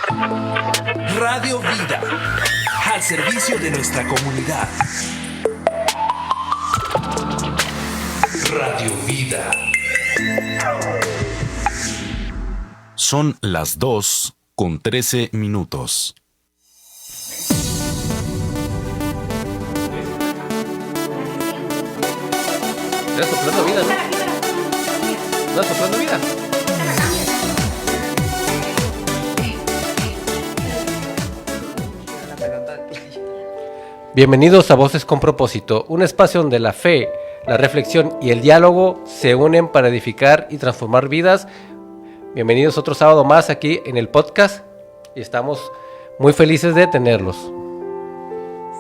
Radio Vida, al servicio de nuestra comunidad. Radio Vida. Son las 2:13. Estás soplando vida, ¿no? ¿Estás soplando vida? Bienvenidos a Voces con Propósito, un espacio donde la fe, la reflexión y el diálogo se unen para edificar y transformar vidas. Bienvenidos otro sábado más aquí en el podcast y estamos muy felices de tenerlos.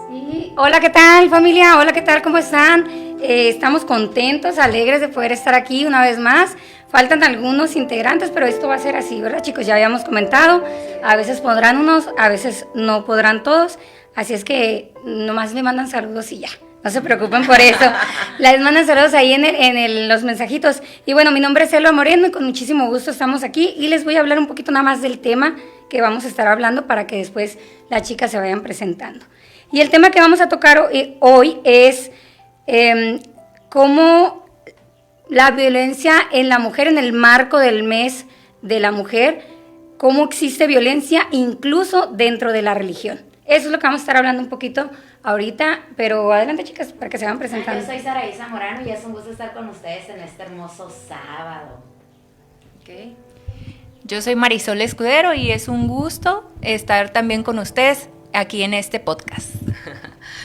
Sí. Hola, ¿qué tal, familia? Hola, ¿qué tal? ¿Cómo están? Estamos contentos, alegres de poder estar aquí una vez más. Faltan algunos integrantes, pero esto va a ser así, ¿verdad, chicos? Ya habíamos comentado, a veces podrán unos, a veces no podrán todos, así es que nomás me mandan saludos y ya. No se preocupen por eso. Les mandan saludos ahí en los mensajitos. Y bueno, mi nombre es Elba Moreno y con muchísimo gusto estamos aquí y les voy a hablar un poquito nada más del tema que vamos a estar hablando para que después las chicas se vayan presentando. Y el tema que vamos a tocar hoy es cómo la violencia en la mujer, en el marco del mes de la mujer, cómo existe violencia incluso dentro de la religión. Eso es lo que vamos a estar hablando un poquito ahorita, pero adelante, chicas, para que se vayan presentando. Yo soy Saraí Zamorano y es un gusto estar con ustedes en este hermoso sábado. Okay. Yo soy Marisol Escudero y es un gusto estar también con ustedes aquí en este podcast.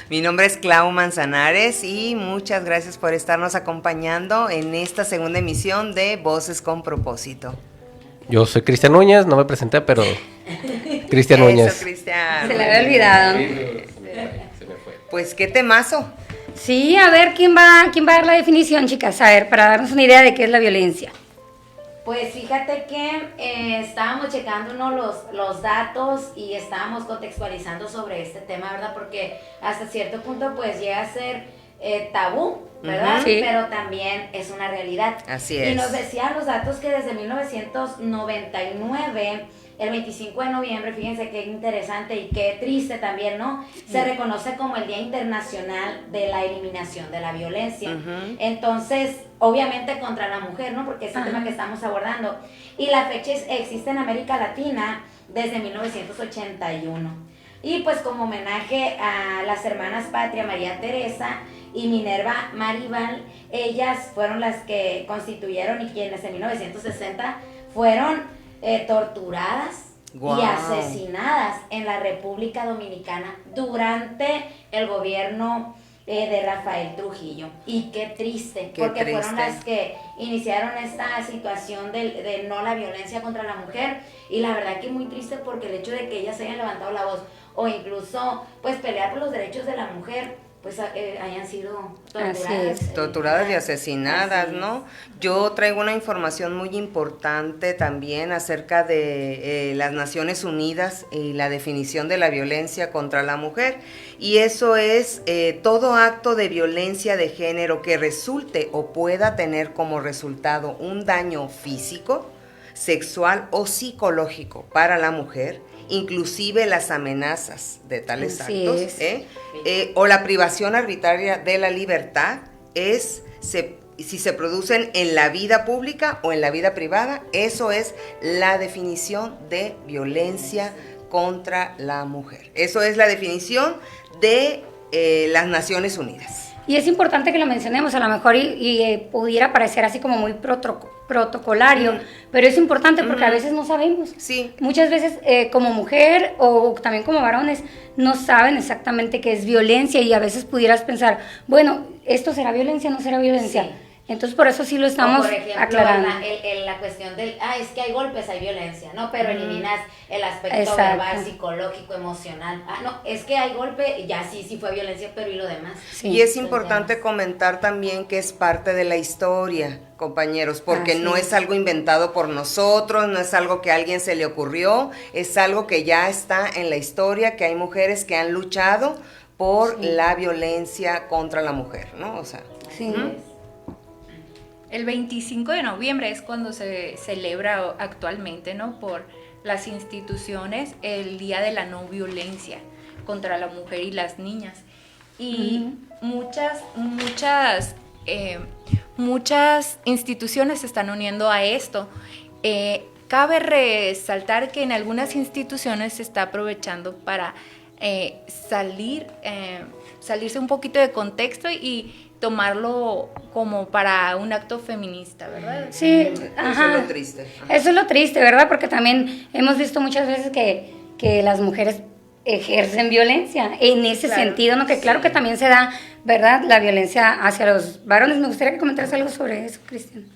Mi nombre es Clau Manzanares y muchas gracias por estarnos acompañando en esta segunda emisión de Voces con Propósito. Yo soy Cristian Núñez, no me presenté, pero Cristian Núñez. Eso, Cristian. Se le había olvidado. Se me fue. Pues qué temazo. Sí, a ver, ¿quién va a dar la definición, chicas? A ver, para darnos una idea de qué es la violencia. Pues fíjate que estábamos checando los datos y estábamos contextualizando sobre este tema, ¿verdad? Porque hasta cierto punto pues llega a ser tabú, ¿verdad? Sí. Pero también es una realidad. Así es. Y nos decían los datos que desde 1999, el 25 de noviembre, fíjense qué interesante y qué triste también, ¿no? Se reconoce como el Día Internacional de la Eliminación de la Violencia. Entonces, obviamente contra la mujer, ¿no? Porque es el tema que estamos abordando. Y la fecha existe en América Latina desde 1981. Y pues como homenaje a las hermanas Patria María Teresa y Minerva Maribal, ellas fueron las que constituyeron y quienes en 1960 fueron torturadas y asesinadas en la República Dominicana durante el gobierno de Rafael Trujillo. Y qué triste, porque fueron las que iniciaron esta situación de no la violencia contra la mujer, y la verdad que muy triste porque el hecho de que ellas hayan levantado la voz o incluso pues pelear por los derechos de la mujer, pues hayan sido torturadas y asesinadas, ¿no? Yo traigo una información muy importante también acerca de las Naciones Unidas y la definición de la violencia contra la mujer, y eso es todo acto de violencia de género que resulte o pueda tener como resultado un daño físico, sexual o psicológico para la mujer, inclusive las amenazas de tales actos, o la privación arbitraria de la libertad, si se producen en la vida pública o en la vida privada. Eso es la definición de violencia contra la mujer. Eso es la definición de las Naciones Unidas. Y es importante que lo mencionemos, a lo mejor y pudiera parecer así como muy protocolario, pero es importante porque a veces no sabemos. Sí. Muchas veces como mujer o también como varones no saben exactamente qué es violencia, y a veces pudieras pensar, bueno, ¿esto será violencia o no será violencia? Sí. Entonces por eso sí lo estamos por ejemplo, aclarando. La cuestión del, es que hay golpes, hay violencia, ¿no? Pero eliminas el aspecto verbal, psicológico, emocional. No, es que hay golpe, ya sí fue violencia, pero ¿y lo demás? Sí. Y es importante comentar también que es parte de la historia, compañeros, porque no es algo inventado por nosotros, no es algo que a alguien se le ocurrió, es algo que ya está en la historia, que hay mujeres que han luchado por la violencia contra la mujer, ¿no? O sea, El 25 de noviembre es cuando se celebra actualmente, ¿no? Por las instituciones el Día de la No Violencia contra la Mujer y las Niñas. Y muchas instituciones se están uniendo a esto. Cabe resaltar que en algunas instituciones se está aprovechando para salirse un poquito de contexto y tomarlo como para un acto feminista, ¿verdad? Sí, Eso es lo triste. Eso es lo triste, ¿verdad? Porque también hemos visto muchas veces que las mujeres ejercen violencia en ese sentido, ¿no? Que claro que también se da, ¿verdad? La violencia hacia los varones. Me gustaría que comentaras algo sobre eso, Cristian.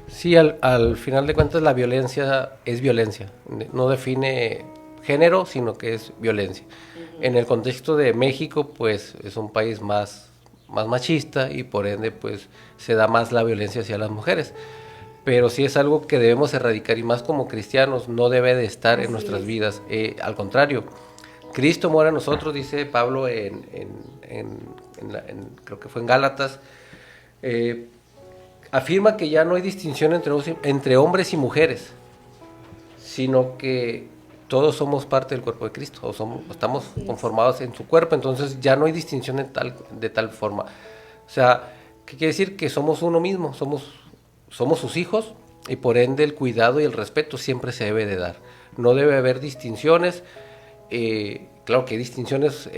Sí, al final de cuentas la violencia es violencia, no define género, sino que es violencia. En el contexto de México, pues es un país más machista y por ende pues se da más la violencia hacia las mujeres. Pero sí es algo que debemos erradicar y más como cristianos no debe de estar en nuestras vidas. Al contrario, Cristo muere a nosotros, dice Pablo creo que fue en Gálatas, afirma que ya no hay distinción entre hombres y mujeres, sino que todos somos parte del cuerpo de Cristo, estamos conformados en su cuerpo, entonces ya no hay distinción de tal forma. O sea, ¿qué quiere decir? Que somos uno mismo, somos sus hijos y por ende el cuidado y el respeto siempre se debe de dar. No debe haber distinciones, claro que hay distinciones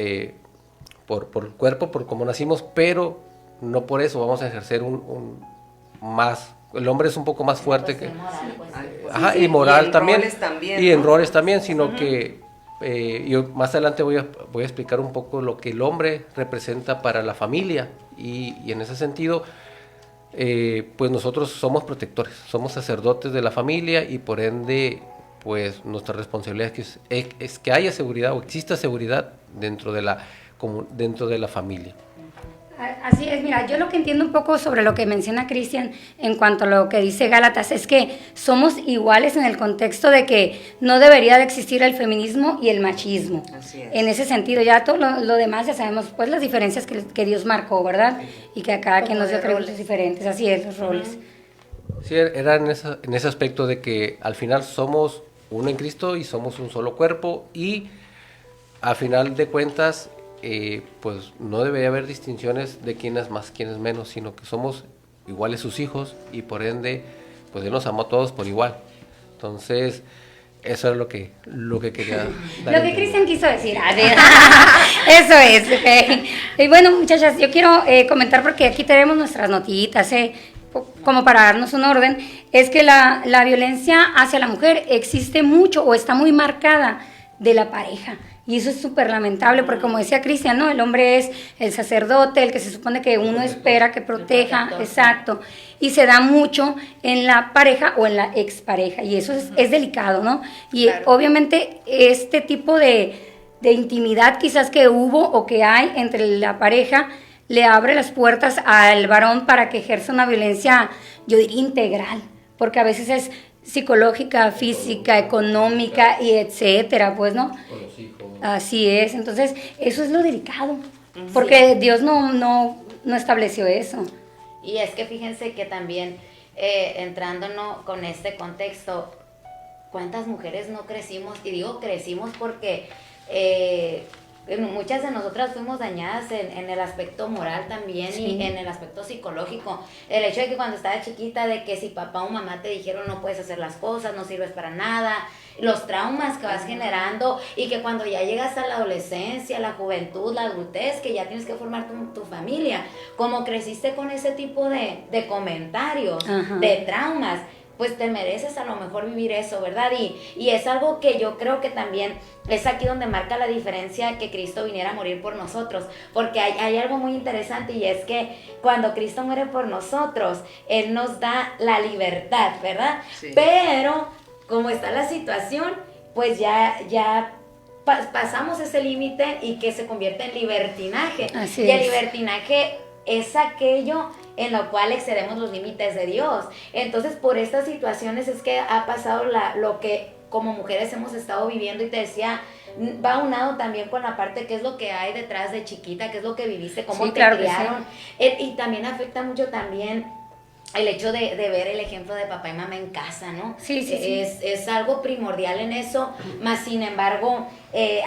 por el cuerpo, por cómo nacimos, pero no por eso vamos a ejercer el hombre es un poco más fuerte que Moral, pues. y moral en también, roles también, y en ¿no? roles también, sino que yo más adelante voy a explicar un poco lo que el hombre representa para la familia y en ese sentido pues nosotros somos protectores, somos sacerdotes de la familia y por ende pues nuestra responsabilidad es que haya seguridad o exista seguridad dentro de la familia. Así es, mira, yo lo que entiendo un poco sobre lo que menciona Cristian en cuanto a lo que dice Gálatas es que somos iguales en el contexto de que no debería de existir el feminismo y el machismo. Así es. En ese sentido, ya todo lo demás ya sabemos, pues las diferencias que Dios marcó, ¿verdad? Y que a cada quien nos dio atributos diferentes, así es, los roles. Sí, era en ese aspecto de que al final somos uno en Cristo y somos un solo cuerpo y a final de cuentas pues no debería haber distinciones de quién es más, quién es menos, sino que somos iguales sus hijos y por ende pues Él nos amó a todos por igual. Entonces eso es lo que quería dar. Lo que Cristian quiso decir. Eso es. Okay. Y bueno, muchachas, yo quiero comentar porque aquí tenemos nuestras notitas, como para darnos un orden, es que la violencia hacia la mujer existe mucho o está muy marcada de la pareja. Y eso es súper lamentable porque como decía Cristian, ¿no? El hombre es el sacerdote, el que se supone que uno espera que proteja, exacto. Y se da mucho en la pareja o en la expareja y eso es delicado, ¿no? Y claro, obviamente este tipo de intimidad quizás que hubo o que hay entre la pareja le abre las puertas al varón para que ejerza una violencia, yo diría integral, porque a veces es psicológica, física, económica y etcétera, pues, ¿no? Con los hijos. Así es, entonces eso es lo delicado, porque Dios no estableció eso. Y es que fíjense que también entrándonos con este contexto, ¿cuántas mujeres no crecimos? Y digo crecimos porque muchas de nosotras fuimos dañadas en el aspecto moral también, sí, y en el aspecto psicológico. El hecho de que cuando estaba chiquita, de que si papá o mamá te dijeron no puedes hacer las cosas, no sirves para nada, los traumas que vas generando, y que cuando ya llegas a la adolescencia, la juventud, la adultez, que ya tienes que formar tu familia, como creciste con ese tipo de comentarios, ajá, de traumas, pues te mereces a lo mejor vivir eso, ¿verdad? Y es algo que yo creo que también es aquí donde marca la diferencia que Cristo viniera a morir por nosotros, porque hay algo muy interesante, y es que cuando Cristo muere por nosotros, Él nos da la libertad, ¿verdad? Sí. Pero como está la situación, pues ya pasamos ese límite y que se convierte en libertinaje. Así y el libertinaje es aquello en lo cual excedemos los límites de Dios. Entonces, por estas situaciones es que ha pasado lo que como mujeres hemos estado viviendo, y te decía, va aunado también con la parte que es lo que hay detrás de chiquita, qué es lo que viviste, cómo sí, te claro criaron, y también afecta mucho también el hecho de ver el ejemplo de papá y mamá en casa, ¿no? Sí. Es algo primordial en eso, más sin embargo,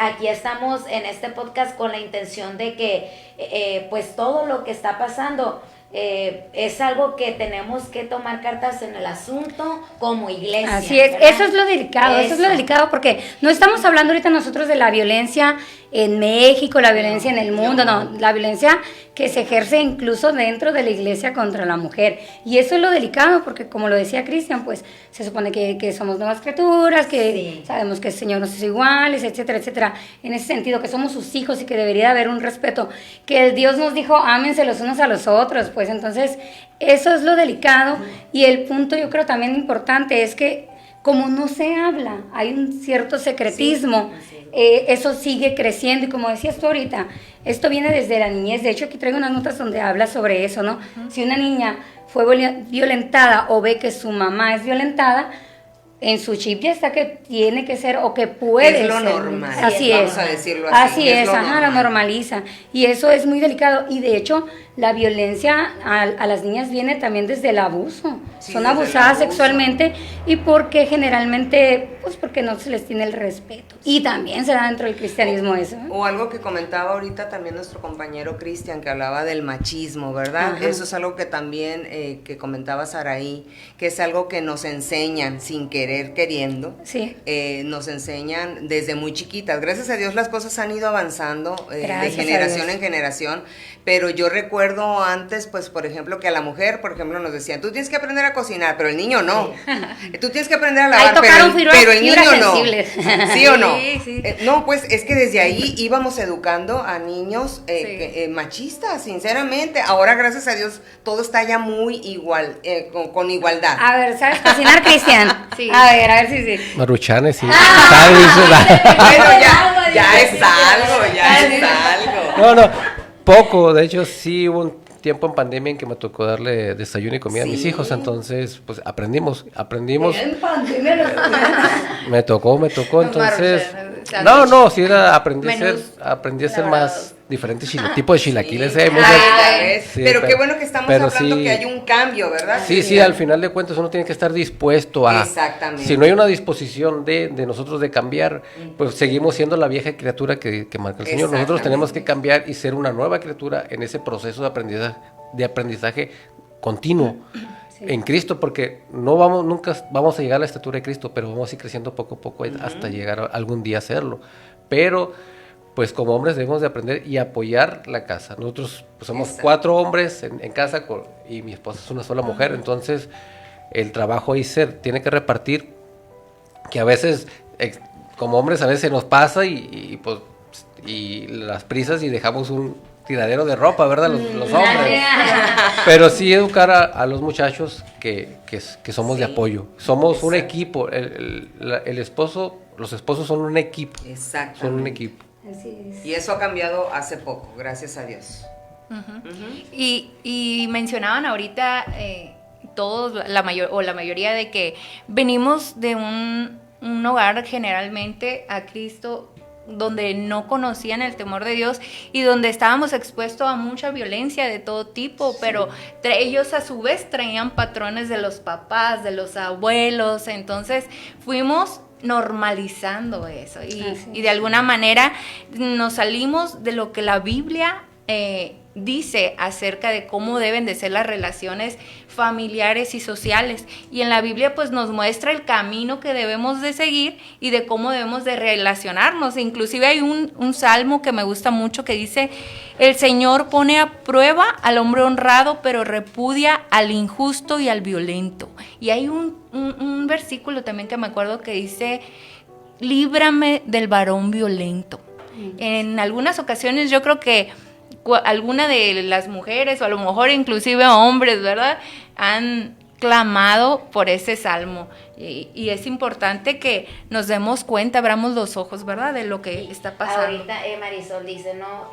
aquí estamos en este podcast con la intención de que, pues todo lo que está pasando, es algo que tenemos que tomar cartas en el asunto como iglesia. Así es, ¿verdad? eso es lo delicado, porque no estamos hablando ahorita nosotros de la violencia en México, la violencia en el mundo, no, la violencia que se ejerce incluso dentro de la iglesia contra la mujer. Y eso es lo delicado, porque como lo decía Cristian, pues se supone que somos nuevas criaturas, que sabemos que el Señor nos es iguales, etcétera, etcétera. En ese sentido, que somos sus hijos y que debería haber un respeto, que el Dios nos dijo, ámense los unos a los otros, pues entonces eso es lo delicado. Y el punto yo creo también importante es que como no se habla, hay un cierto secretismo, eso sigue creciendo y como decías tú ahorita, esto viene desde la niñez. De hecho, aquí traigo unas notas donde habla sobre eso, ¿no? Si una niña fue violentada o ve que su mamá es violentada, en su chip ya está que tiene que ser o que puede ser. Es lo normal. Así es. Vamos a decirlo así. Así es, lo normaliza. Y eso es muy delicado. Y de hecho, la violencia a las niñas viene también desde el abuso. Sí, son desde abusadas el abuso. sexualmente y porque generalmente, pues porque no se les tiene el respeto. Y también se da dentro del cristianismo eso. O algo que comentaba ahorita también nuestro compañero Cristian, que hablaba del machismo, ¿verdad? Ajá. Eso es algo que también, que comentaba Saraí, que es algo que nos enseñan sin querer, queriendo. Sí. Nos enseñan desde muy chiquitas. Gracias a Dios las cosas han ido avanzando de Gracias a generación Dios. en generación, pero yo recuerdo antes, pues, por ejemplo, que a la mujer, por ejemplo, nos decían, tú tienes que aprender a cocinar, pero el niño no. Tú tienes que aprender a Ahí lavar, tocaron pero el fibras niño no. sensibles. ¿Sí o no? Sí. No, pues es que desde ahí íbamos educando a niños Sí. machistas, sinceramente. Ahora, gracias a Dios, todo está ya muy igual, con igualdad. A ver, ¿sabes cocinar, Cristian? Sí. A ver si sí. Maruchanes, sí. Bueno, ya es algo, ya es algo. No, poco. De hecho, sí hubo un tiempo en pandemia en que me tocó darle desayuno y comida a mis Sí. hijos, entonces, pues aprendimos. En pandemia lo- Me tocó, entonces... Maruchan, No, sí era, aprendí a Menús ser elaborados. más diferentes tipos de chilaquiles. Sí, muchas- ya ves. sí, pero qué bueno que estamos pero hablando sí. que hay un cambio, ¿verdad? Sí, al final de cuentas uno tiene que estar dispuesto a... Exactamente. Si no hay una disposición de nosotros de cambiar, pues seguimos siendo la vieja criatura que marca el Señor. Nosotros Exactamente. tenemos que cambiar y ser una nueva criatura en ese proceso de aprendizaje continuo en Cristo, porque nunca vamos a llegar a la estatura de Cristo, pero vamos a ir creciendo poco a poco hasta llegar algún día a hacerlo. Pero pues como hombres debemos de aprender y apoyar la casa. Nosotros pues, somos Exacto. 4 hombres en casa y mi esposa es una sola mujer, entonces el trabajo ahí se tiene que repartir, que a veces como hombres a veces nos pasa pues y las prisas y dejamos un tiradero de ropa, ¿verdad? Los hombres. Pero sí educar a los muchachos que somos de apoyo. Somos un equipo. Los esposos son un equipo. Exactamente. Son un equipo. Así es. Y eso ha cambiado hace poco, gracias a Dios. Y mencionaban ahorita todos, la mayoría de que venimos de un hogar generalmente a Cristo donde no conocían el temor de Dios y donde estábamos expuestos a mucha violencia de todo tipo, pero ellos a su vez traían patrones de los papás, de los abuelos, entonces fuimos normalizando eso y de alguna manera nos salimos de lo que la Biblia dice acerca de cómo deben de ser las relaciones familiares y sociales, y en la Biblia pues nos muestra el camino que debemos de seguir y de cómo debemos de relacionarnos. Inclusive hay un salmo que me gusta mucho que dice: el Señor pone a prueba al hombre honrado, pero repudia al injusto y al violento. Y hay un versículo también que me acuerdo que dice: líbrame del varón violento. En algunas ocasiones yo creo que alguna de las mujeres o a lo mejor inclusive hombres, ¿verdad?, han clamado por ese salmo y es importante que nos demos cuenta, abramos los ojos, ¿verdad?, de lo que está pasando. Ahorita Marisol dice, ¿no?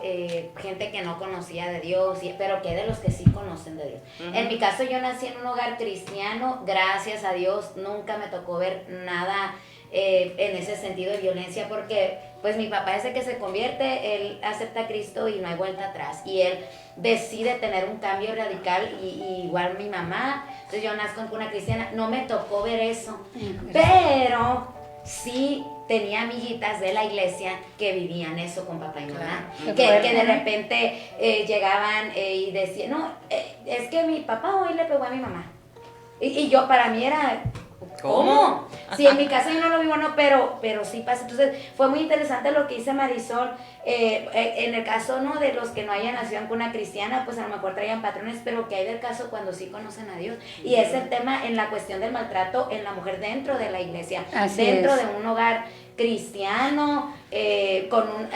Gente que no conocía de Dios, pero que de los que sí conocen de Dios. En mi caso yo nací en un hogar cristiano, gracias a Dios, nunca me tocó ver nada en ese sentido de violencia, porque pues mi papá desde que se convierte, él acepta a Cristo y no hay vuelta atrás, y él decide tener un cambio radical, y igual mi mamá. Entonces yo nazco en cuna cristiana, no me tocó ver eso, pero sí tenía amiguitas de la iglesia que vivían eso con papá y mamá, Claro. que de repente llegaban y decían, no, es que mi papá hoy le pegó a mi mamá. Y yo, para mí era, ¿cómo? Sí, en mi casa yo no lo vivo, no, pero sí pasa. Entonces fue muy interesante lo que dice Marisol. En el caso, ¿no?, de los que no hayan nacido en cuna cristiana, pues a lo mejor traían patrones, pero que hay del caso cuando sí conocen a Dios. Y es el tema en la cuestión del maltrato en la mujer dentro de la iglesia, Así dentro es. de un hogar cristiano, con un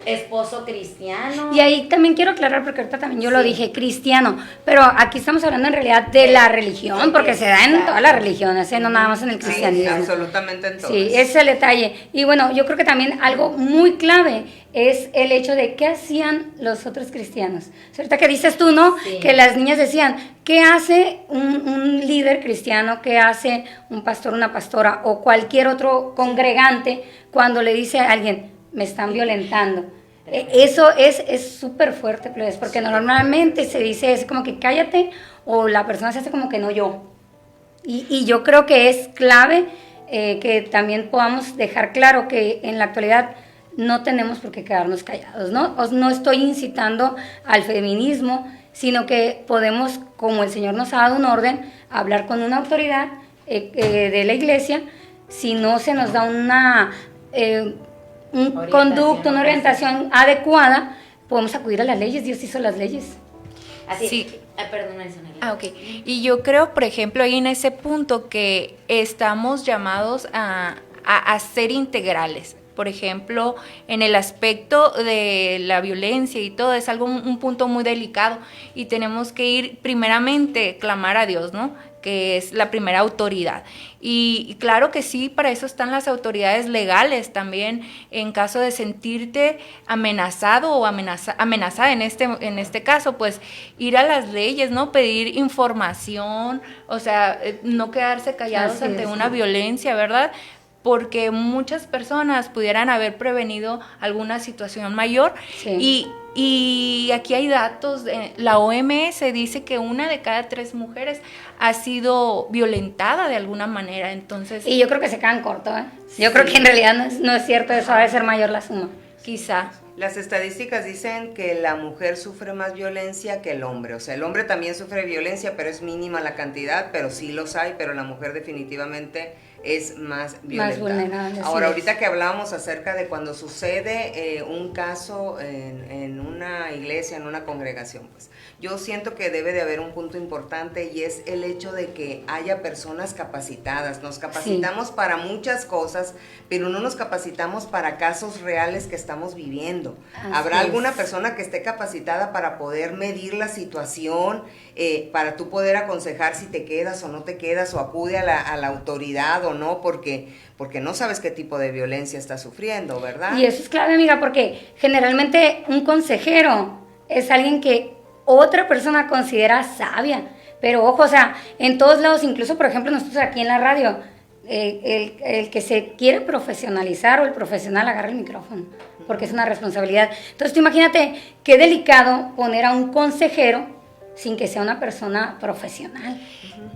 esposo cristiano. Y ahí también quiero aclarar, porque ahorita también yo lo Sí. dije, cristiano, pero aquí estamos hablando en realidad de la religión, porque se da en todas las religiones, no nada más en el Sí, cristianismo. absolutamente en todas. Sí, ese es el detalle. Y bueno, yo creo que también algo muy clave es el hecho de qué hacían los otros cristianos. O sea, ahorita que dices tú, ¿no? Sí. Que las niñas decían, ¿qué hace un líder cristiano? ¿Qué hace un pastor, una pastora o cualquier otro congregante cuando le dice a alguien, me están violentando? Eso es súper fuerte, plebes, porque normalmente se dice es como que cállate, o la persona se hace como que no yo. Y yo creo que es clave que también podamos dejar claro que en la actualidad no tenemos por qué quedarnos callados, ¿no? No estoy incitando al feminismo, sino que podemos, como el Señor nos ha dado un orden, hablar con una autoridad de la iglesia. Si no se nos da un conducto, una orientación adecuada, podemos acudir a las leyes. Dios hizo las leyes. Así, Sí. Perdón, Marisol. Ok, y yo creo, por ejemplo, ahí en ese punto que estamos llamados a ser integrales. Por ejemplo, en el aspecto de la violencia y todo, es un punto muy delicado, y tenemos que ir primeramente clamar a Dios, ¿no?, que es la primera autoridad. Y claro que sí, para eso están las autoridades legales también, en caso de sentirte amenazado o amenazada en este caso, pues ir a las leyes, ¿no?, pedir información, o sea, no quedarse callados Así ante es, una sí. violencia, ¿verdad?, porque muchas personas pudieran haber prevenido alguna situación mayor. Sí. Y aquí hay datos, la OMS dice que 1 de cada 3 mujeres ha sido violentada de alguna manera, entonces Y yo creo que se quedan cortos, ¿eh? Yo creo que en realidad no es cierto, eso ha de ser mayor la suma. quizá. Las estadísticas dicen que la mujer sufre más violencia que el hombre. O sea, el hombre también sufre violencia, pero es mínima la cantidad, pero sí los hay, pero la mujer definitivamente es más violenta. vulnerable, Ahora, sí ahorita es. que hablábamos acerca de cuando sucede un caso en una iglesia, en una congregación, pues yo siento que debe de haber un punto importante, y es el hecho de que haya personas capacitadas. Nos capacitamos para muchas cosas, pero no nos capacitamos para casos reales que estamos viviendo. Así ¿Habrá es. alguna persona que esté capacitada para poder medir la situación, para tú poder aconsejar si te quedas o no te quedas, o acude a la autoridad o no, porque no sabes qué tipo de violencia está sufriendo, ¿verdad? Y eso es clave, amiga, porque generalmente un consejero es alguien que otra persona considera sabia. Pero ojo, o sea, en todos lados, incluso por ejemplo nosotros aquí en la radio, el que se quiere profesionalizar o el profesional agarra el micrófono, porque es una responsabilidad. Entonces tú imagínate qué delicado poner a un consejero sin que sea una persona profesional.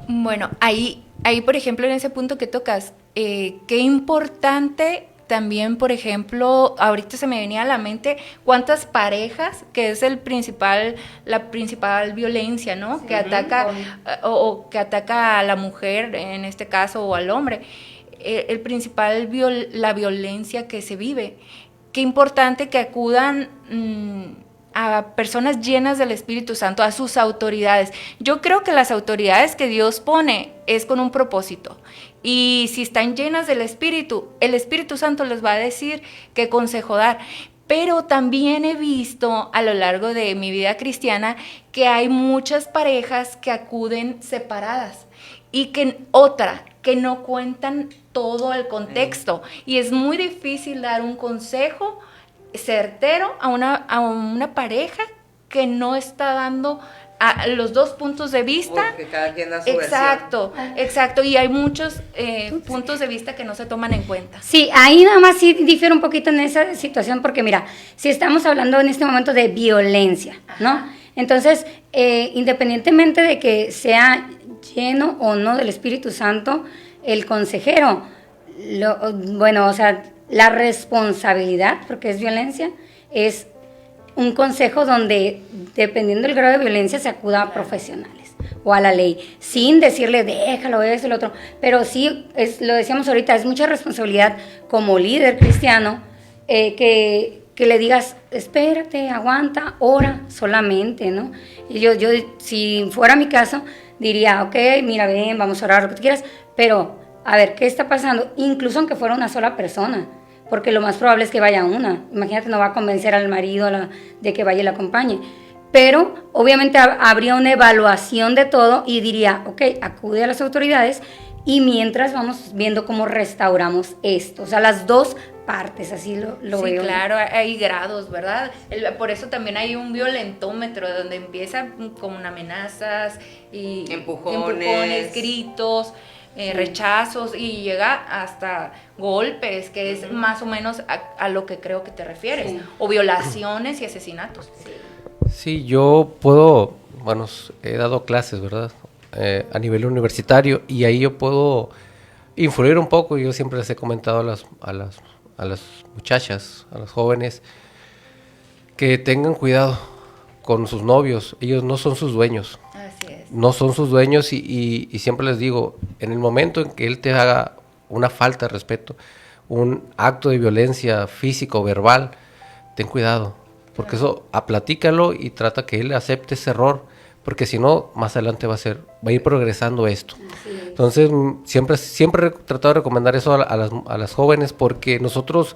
Bueno, ahí por ejemplo, en ese punto que tocas, qué importante también, por ejemplo, ahorita se me venía a la mente cuántas parejas, que es la principal violencia, ¿no? Sí. Que ataca o que ataca a la mujer, en este caso, o al hombre. La violencia que se vive. Qué importante que acudan a personas llenas del Espíritu Santo, a sus autoridades. Yo creo que las autoridades que Dios pone es con un propósito. Y si están llenas del Espíritu, el Espíritu Santo les va a decir qué consejo dar. Pero también he visto a lo largo de mi vida cristiana que hay muchas parejas que acuden separadas y que no cuentan todo el contexto. Y es muy difícil dar un consejo certero a una pareja que no está dando a los dos puntos de vista. Porque cada quien da su Exacto, exacto, y hay muchos puntos de vista que no se toman en cuenta. Sí, ahí nada más sí difiere un poquito en esa situación, porque mira, si estamos hablando en este momento de violencia, ¿no? Entonces, independientemente de que sea lleno o no del Espíritu Santo, el consejero, bueno, o sea, la responsabilidad, porque es violencia, es un consejo donde, dependiendo del grado de violencia, se acuda a profesionales o a la ley, sin decirle, déjalo, eso, el otro, pero sí, lo decíamos ahorita, es mucha responsabilidad como líder cristiano, que le digas, espérate, aguanta, ora solamente, ¿no? Y yo, si fuera mi caso, diría, ok, mira, ven, vamos a orar, lo que tú quieras, pero, a ver, ¿qué está pasando? Incluso aunque fuera una sola persona, porque lo más probable es que vaya una. Imagínate, no va a convencer al marido de que vaya y la acompañe. Pero obviamente habría una evaluación de todo y diría, ok, acude a las autoridades y mientras vamos viendo cómo restauramos esto. O sea, las dos partes, así lo Sí, veo. claro, hay grados, ¿verdad? Por eso también hay un violentómetro donde empieza con amenazas y Empujones, gritos, rechazos y llega hasta golpes, que es más o menos a lo que creo que te refieres, Sí. o violaciones y asesinatos. Sí, yo puedo, bueno, he dado clases, ¿verdad? A nivel universitario, y ahí yo puedo influir un poco. Yo siempre les he comentado a las muchachas, a las jóvenes, que tengan cuidado con sus novios. Ellos no son sus dueños. Así es. No son sus dueños y siempre les digo, en el momento en que él te haga una falta de respeto, un acto de violencia física o verbal, ten cuidado, porque eso, platícalo y trata que él acepte ese error, porque si no, más adelante va a ir progresando esto. Entonces, siempre he tratado de recomendar eso a las jóvenes, porque nosotros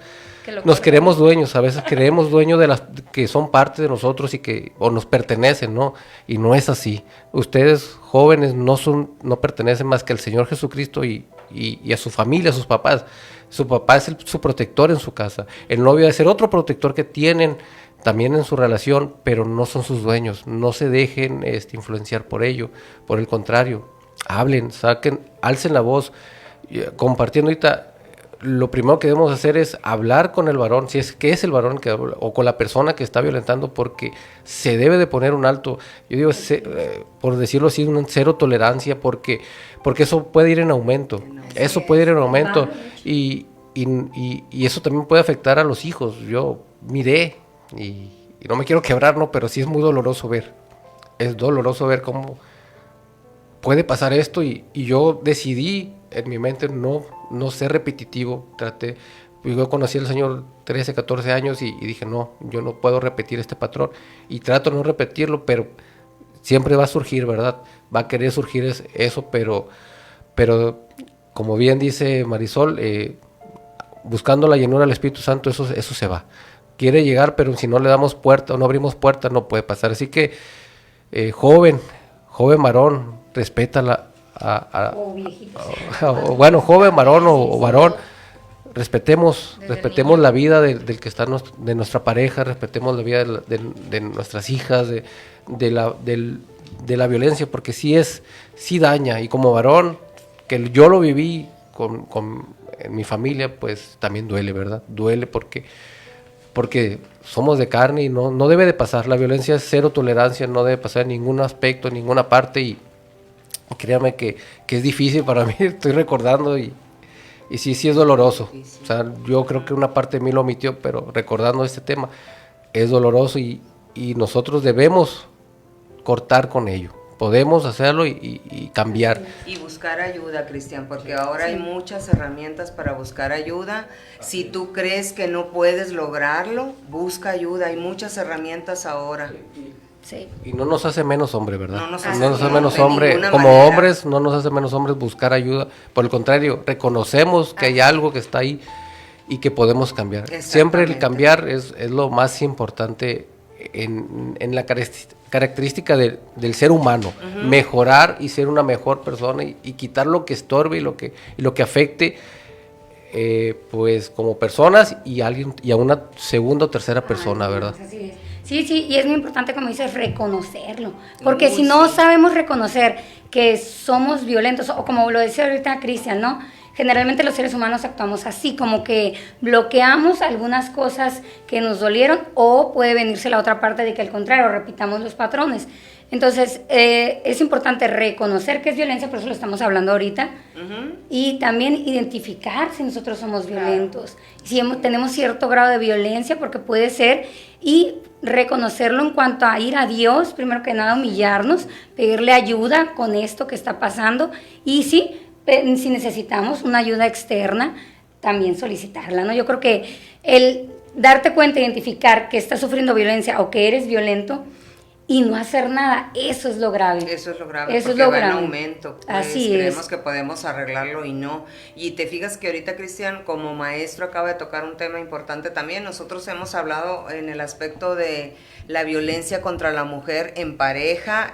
nos queremos dueños, a veces creemos dueños de las que son parte de nosotros o nos pertenecen, ¿no? Y no es así. Ustedes, jóvenes, no pertenecen más que al Señor Jesucristo y a su familia, a sus papás. Su papá es su protector en su casa. El novio debe ser otro protector que tienen también en su relación, pero no son sus dueños. No se dejen influenciar por ello. Por el contrario, hablen, alcen la voz. Compartiendo ahorita, lo primero que debemos hacer es hablar con el varón, si es que es el varón que habla, o con la persona que está violentando, porque se debe de poner un alto. Yo digo, por decirlo así, un cero tolerancia, porque eso puede ir en aumento. Eso puede ir en aumento. Y eso también puede afectar a los hijos. Yo miré, y no me quiero quebrar, ¿no? Pero sí es muy doloroso ver. Es doloroso ver cómo puede pasar esto, y yo decidí en mi mente no ser repetitivo. Yo conocí al Señor 13, 14 años y dije, no, yo no puedo repetir este patrón, y trato de no repetirlo, pero siempre va a surgir, ¿verdad? Va a querer surgir eso, pero como bien dice Marisol, buscando la llenura del Espíritu Santo, eso se va. Quiere llegar, pero si no le damos puerta o no abrimos puerta, no puede pasar. Así que, joven varón, respeta O viejito. bueno, joven varón o varón, respetemos la vida del que está, de nuestra pareja, respetemos la vida de nuestras hijas, de la violencia, porque sí daña. Y como varón, que yo lo viví en mi familia, pues también duele, ¿verdad? Duele porque somos de carne y no debe de pasar. La violencia es cero tolerancia, no debe pasar en ningún aspecto, en ninguna parte, y créame que es difícil para mí. Estoy recordando y sí es doloroso. O sea, yo creo que una parte de mí lo omitió, pero recordando este tema, es doloroso y nosotros debemos cortar con ello. Podemos hacerlo y cambiar. Y buscar ayuda, Cristian, porque ahora hay muchas herramientas para buscar ayuda. Si tú crees que no puedes lograrlo, busca ayuda. Hay muchas herramientas ahora. Sí. Y no nos hace menos hombre, ¿verdad? No nos hace menos de hombre. ninguna Como manera. hombres, no nos hace menos hombres buscar ayuda. Por el contrario, reconocemos que hay algo que está ahí y que podemos cambiar. Siempre el cambiar es lo más importante en la característica del ser humano. Mejorar y ser una mejor persona y quitar lo que estorbe y lo que afecte, pues como personas y a una segunda o tercera persona, ¿verdad? Así es. Sí, sí, y es muy importante, como dices, reconocerlo. Porque Uy, si no sí. sabemos reconocer que somos violentos, o como lo decía ahorita Cristian, ¿no? Generalmente los seres humanos actuamos así, como que bloqueamos algunas cosas que nos dolieron, o puede venirse la otra parte de que al contrario, repitamos los patrones. Entonces, es importante reconocer que es violencia, por eso lo estamos hablando ahorita, y también identificar si nosotros somos violentos, si tenemos cierto grado de violencia, porque puede ser, y reconocerlo en cuanto a ir a Dios, primero que nada humillarnos, pedirle ayuda con esto que está pasando, y sí, si necesitamos una ayuda externa, también solicitarla, ¿no? Yo creo que el darte cuenta, identificar que estás sufriendo violencia o que eres violento y no hacer nada, eso es lo grave. Eso es lo grave, Eso es porque lo va en grave. aumento. Pues, Así creemos es. que podemos arreglarlo y no. Y te fijas que ahorita, Cristian, como maestro, acaba de tocar un tema importante también. Nosotros hemos hablado en el aspecto de la violencia contra la mujer en pareja,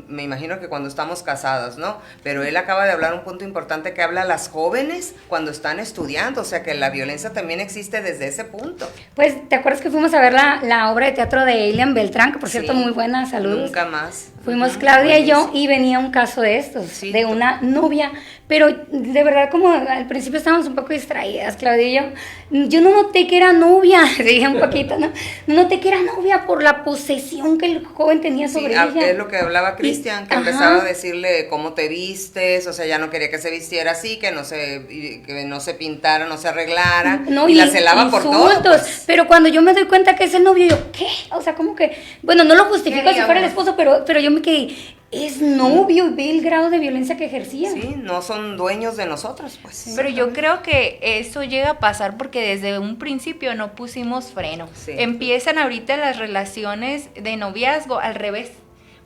me imagino que cuando estamos casadas, ¿no? Pero él acaba de hablar un punto importante que habla a las jóvenes cuando están estudiando, o sea que la violencia también existe desde ese punto. Pues, ¿te acuerdas que fuimos a ver la obra de teatro de Elian Beltrán? Que por cierto, Sí. muy buena, saludos. Nunca más. Fuimos Claudia y yo, Buenísimo. y venía un caso de estos, Sí, de una novia, pero de verdad como al principio estábamos un poco distraídas, Claudia y yo no noté que era novia, dije un poquito, ¿no? No noté que era novia por la posesión que el joven tenía Sí, sobre ella. es lo que hablaba Cristian, que Ajá. empezaba a decirle cómo te vistes, o sea, ya no quería que se vistiera así, que no se pintara, no se arreglara, No, y la celaba por todo. insultos. Pues. Pero cuando yo me doy cuenta que es el novio, yo, ¿qué? O sea, como que, bueno, no lo justifico si fuera el esposo, pero yo me quedé, es novio, y ve el grado de violencia que ejercía. Sí, no son dueños de nosotros, pues. Pero yo creo que eso llega a pasar porque desde un principio no pusimos freno. Sí. Empiezan ahorita las relaciones de noviazgo al revés.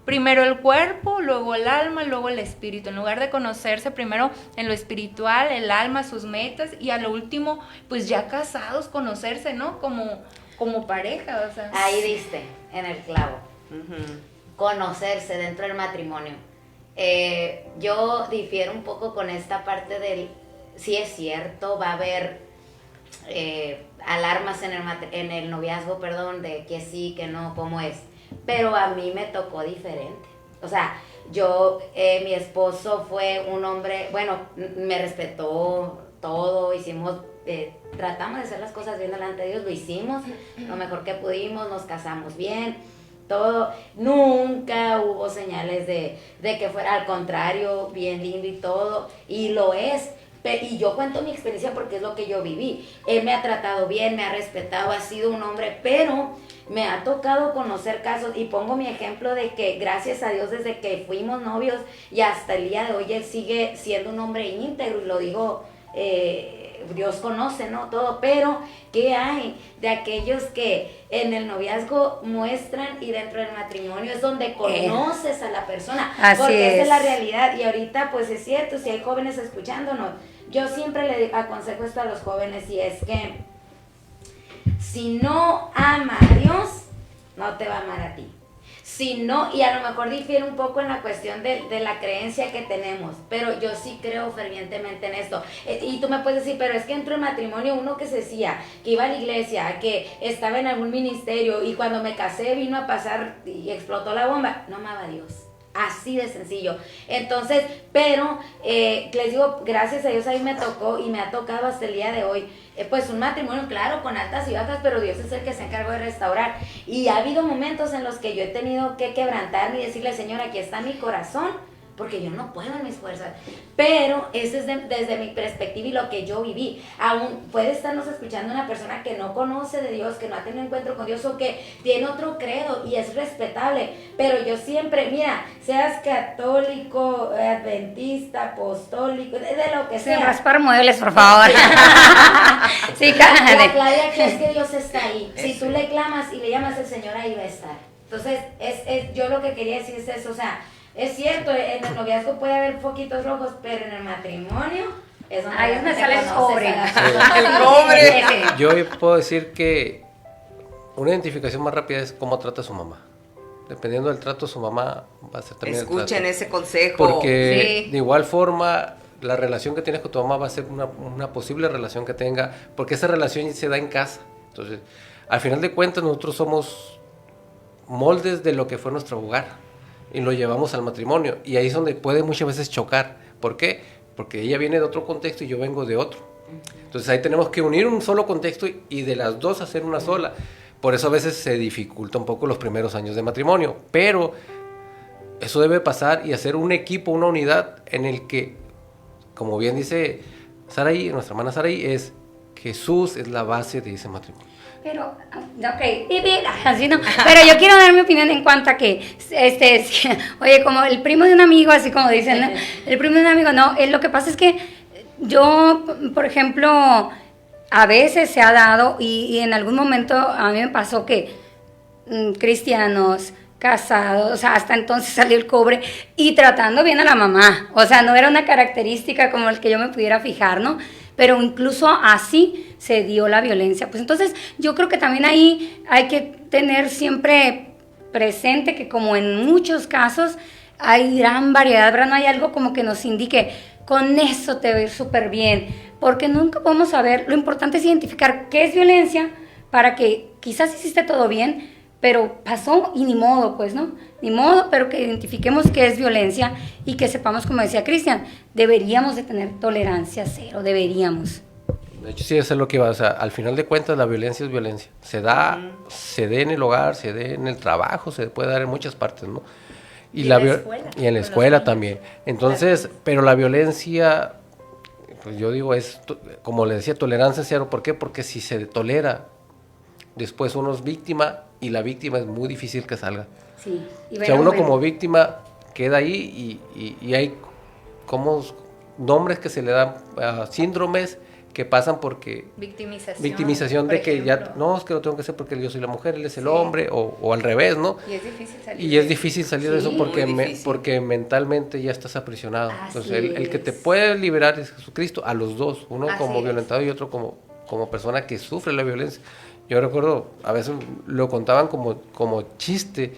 Primero el cuerpo, luego el alma, luego el espíritu. En lugar de conocerse primero en lo espiritual, el alma, sus metas, y a lo último, pues ya casados, conocerse, ¿no? Como pareja, o sea. Ahí diste, en el clavo. Ujú. Conocerse dentro del matrimonio. Yo difiero un poco con esta parte del, sí es cierto, va a haber alarmas en el noviazgo, perdón, de que sí, que no, cómo es, pero a mí me tocó diferente. O sea, mi esposo fue un hombre, bueno, me respetó todo, hicimos, tratamos de hacer las cosas bien delante de Dios, lo hicimos lo mejor que pudimos, nos casamos bien, todo, nunca hubo señales de que fuera al contrario, bien lindo y todo, y lo es. Y yo cuento mi experiencia porque es lo que yo viví. Él me ha tratado bien, me ha respetado, ha sido un hombre, pero me ha tocado conocer casos, y pongo mi ejemplo de que gracias a Dios desde que fuimos novios y hasta el día de hoy él sigue siendo un hombre íntegro, y lo digo, Dios conoce, ¿no? Todo, pero ¿qué hay de aquellos que en el noviazgo muestran y dentro del matrimonio es donde conoces a la persona? Así porque esa es es. la realidad, y ahorita pues es cierto, si hay jóvenes escuchándonos, yo siempre le aconsejo esto a los jóvenes, y es que si no ama a Dios, no te va a amar a ti. Si no, y a lo mejor difiere un poco en la cuestión de la creencia que tenemos, pero yo sí creo fervientemente en esto. Y tú me puedes decir, pero es que dentro del matrimonio uno que se decía, que iba a la iglesia, que estaba en algún ministerio, y cuando me casé vino a pasar y explotó la bomba, no amaba a Dios. Así de sencillo. Entonces, pero les digo, gracias a Dios a mí me tocó y me ha tocado hasta el día de hoy, pues un matrimonio, claro, con altas y bajas, pero Dios es el que se encargó de restaurar. Y ha habido momentos en los que yo he tenido que quebrantarme y decirle, Señor, aquí está mi corazón, porque yo no puedo en mis fuerzas. Pero ese es desde mi perspectiva y lo que yo viví. Aún puede estarnos escuchando una persona que no conoce de Dios, que no ha tenido encuentro con Dios, o que tiene otro credo, y es respetable. Pero yo siempre, mira, seas católico, adventista, apostólico, de lo que Sin sea. raspar muebles, por favor. Sí, La Claudia crees que Dios está ahí. Si Eso. tú le clamas y le llamas al Señor, ahí va a estar. Entonces, yo lo que quería decir es eso, o sea, es cierto, en el noviazgo puede haber foquitos rojos, pero en el matrimonio es donde Ahí es donde realmente sale el conoces cobre. a la El persona. cobre. Yo puedo decir que una identificación más rápida es cómo trata a su mamá. Dependiendo del trato de su mamá, va a ser también el Escuchen trato. ese consejo. Porque Sí. de igual forma, la relación que tienes con tu mamá va a ser una posible relación que tenga, porque esa relación se da en casa. Entonces, al final de cuentas, nosotros somos moldes de lo que fue nuestro hogar y lo llevamos al matrimonio. Y ahí es donde puede muchas veces chocar. ¿Por qué? Porque ella viene de otro contexto y yo vengo de otro. Entonces ahí tenemos que unir un solo contexto y de las dos hacer una sola. Por eso a veces se dificulta un poco los primeros años de matrimonio. Pero eso debe pasar y hacer un equipo, una unidad en el que, como bien dice Saraí, nuestra hermana Saraí, es Jesús es la base de ese matrimonio. Pero, ok, así no. Pero yo quiero dar mi opinión en cuanto a que, oye, como el primo de un amigo, así como dicen, ¿no? El primo de un amigo, no, lo que pasa es que yo, por ejemplo, a veces se ha dado, y en algún momento a mí me pasó que cristianos, casados, o sea, hasta entonces salió el cobre, y tratando bien a la mamá, o sea, no era una característica como el que yo me pudiera fijar, ¿no? Pero incluso así se dio la violencia. Pues entonces yo creo que también ahí hay que tener siempre presente que como en muchos casos hay gran variedad, ¿verdad? No hay algo como que nos indique, con eso te va a ir súper bien, porque nunca podemos saber. Lo importante es identificar qué es violencia para que quizás hiciste todo bien, pero pasó y ni modo, pues, ¿no? Ni modo, pero que identifiquemos qué es violencia y que sepamos, como decía Cristian, deberíamos de tener tolerancia cero, deberíamos. De hecho, sí, eso es lo que va, o sea, al final de cuentas la violencia es violencia. Se da en el hogar, se da en el trabajo, se puede dar en muchas partes, ¿no? Y en la escuela también. Entonces, pero la violencia, pues yo digo, es, como le decía, tolerancia cero. ¿Por qué? Porque si se tolera, después uno es víctima y la víctima es muy difícil que salga. Sí. O sea, uno como víctima queda ahí y hay como nombres que se le dan, síndromes que pasan porque victimización de que ya, no, es que lo tengo que hacer porque yo soy la mujer, él es el hombre, o al revés, ¿no? Y es difícil salir. Y es difícil salir de eso porque, difícil. porque mentalmente ya estás aprisionado. Así Entonces el que te puede liberar es Jesucristo, a los dos, uno Así como es. violentado y otro como persona que sufre la violencia. Yo recuerdo, a veces lo contaban como chiste,